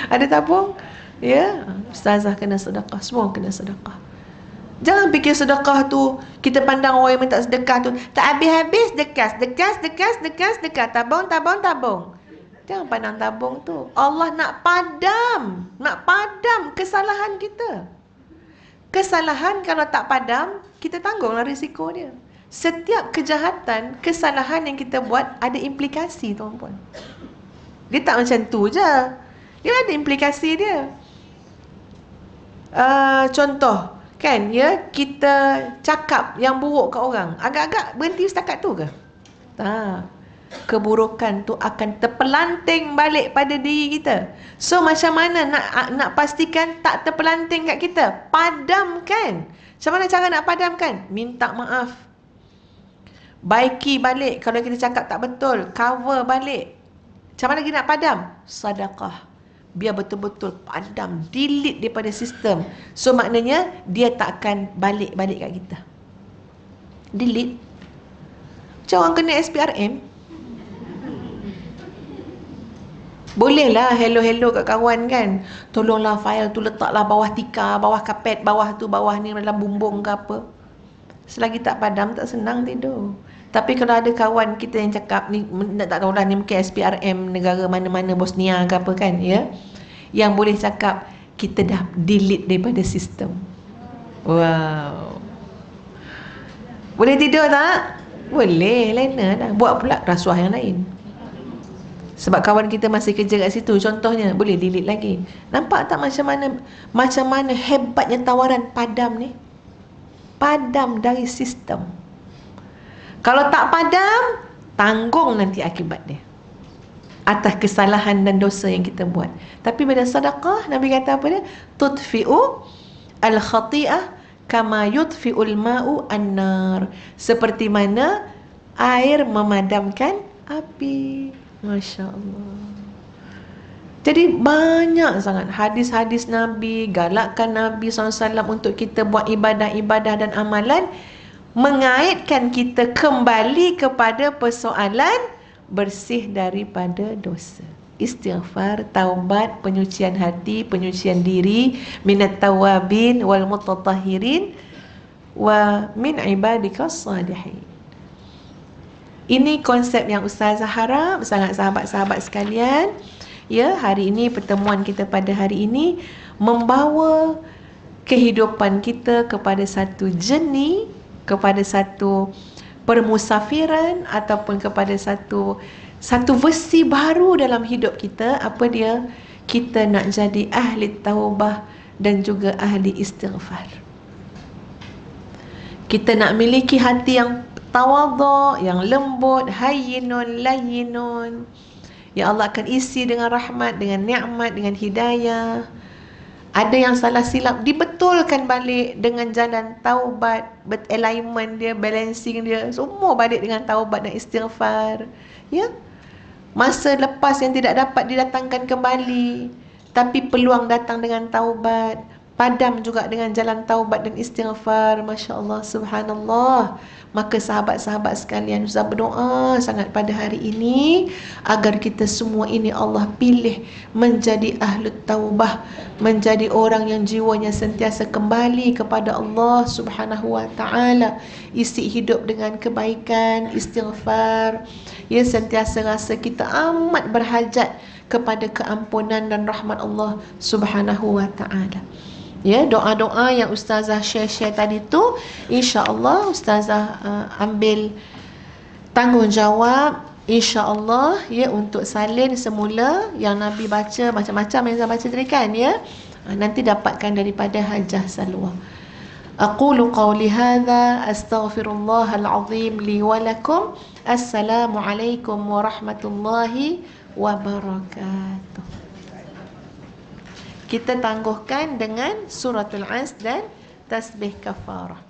Ada tabung? Ya, ustazah kena sedekah. Semua kena sedekah. Jangan fikir sedekah tu, kita pandang orang yang minta sedekah tu tak habis-habis, dekas. Tabung. Jangan pandang tabung tu. Allah nak padam kesalahan kita. Kesalahan kalau tak padam, kita tanggunglah risiko dia. Setiap kejahatan, kesalahan yang kita buat ada implikasi, tuan-puan. Dia tak macam tu je. Dia ada implikasi dia. Contoh, kan, ya, kita cakap yang buruk ke orang, agak-agak berhenti setakat tu ke? Tak. Keburukan tu akan terpelanting balik pada diri kita. So macam mana nak pastikan tak terpelanting kat kita? Padamkan. Macam mana cara nak padamkan? Minta maaf. Baiki balik kalau kita cakap tak betul, cover balik. Macam mana kita nak padam? Sedekah. Biar betul-betul padam, delete daripada sistem. So maknanya dia tak akan balik-balik kat kita. Delete. Macam orang kena SPRM. Bolehlah hello kat kawan, kan. Tolonglah file tu letaklah bawah tikar, bawah kapet, bawah ni dalam bumbung ke apa. Selagi tak padam, tak senang tidur. Tapi kalau ada kawan kita yang cakap ni, tak tahulah ni mungkin SPRM negara mana-mana, Bosnia ke apa, kan, ya, yang boleh cakap kita dah delete daripada sistem. Wow. Boleh tidur tak? Boleh, lena dah. Buat pula rasuah yang lain. Sebab kawan kita masih kerja kat situ, contohnya, boleh delete lagi. Nampak tak macam mana hebatnya tawaran padam ni? Padam dari sistem. Kalau tak padam, tanggung nanti akibat dia atas kesalahan dan dosa yang kita buat. Tapi bila sedekah, Nabi kata apa dia? Tudfi'u al-khati'ah kama yudfi'ul ma'u an-nar. Seperti mana air memadamkan api. Masya Allah. Jadi banyak sangat hadis-hadis Nabi, galakkan Nabi SAW untuk kita buat ibadah-ibadah dan amalan, mengaitkan kita kembali kepada persoalan bersih daripada dosa. Istighfar, taubat, penyucian hati, penyucian diri, minat tawabin wal mutatahhirin wa min ibadikas salihin. Ini konsep yang Ustazah harap sangat sahabat-sahabat sekalian Ya, hari ini pertemuan kita pada hari ini membawa kehidupan kita kepada satu journey, kepada satu permusafiran ataupun kepada satu versi baru dalam hidup kita. Apa dia? Kita nak jadi ahli taubah dan juga ahli istighfar. Kita nak miliki hati yang tawadhu, yang lembut, hayyinun layyinun. Ya Allah akan isi dengan rahmat, dengan nikmat, dengan hidayah. Ada yang salah silap dibetulkan balik dengan jalan taubat, alignment dia, balancing dia, semua balik dengan taubat dan istighfar. Ya. Masa lepas yang tidak dapat didatangkan kembali, tapi peluang datang dengan taubat, padam juga dengan jalan taubat dan istighfar. Masya Allah, subhanallah. Maka sahabat-sahabat sekalian, Ustaz berdoa sangat pada hari ini agar kita semua ini Allah pilih menjadi ahli taubah, menjadi orang yang jiwanya sentiasa kembali kepada Allah Subhanahu wa taala, isi hidup dengan kebaikan, istighfar. Ya, sentiasa rasa kita amat berhajat kepada keampunan dan rahmat Allah Subhanahu wa taala. Ya, doa-doa yang Ustazah share tadi tu, insya-Allah Ustazah ambil tanggungjawab, insya-Allah, ya, untuk salin semula yang Nabi baca, macam-macam yang saya baca tadi kan, ya. Nanti dapatkan daripada Hajah Salwa. Aqulu qawli hadha astaghfirullahal azim li wa lakum. Assalamualaikum warahmatullahi wabarakatuh. Kita tangguhkan dengan suratul As dan tasbih kafarah.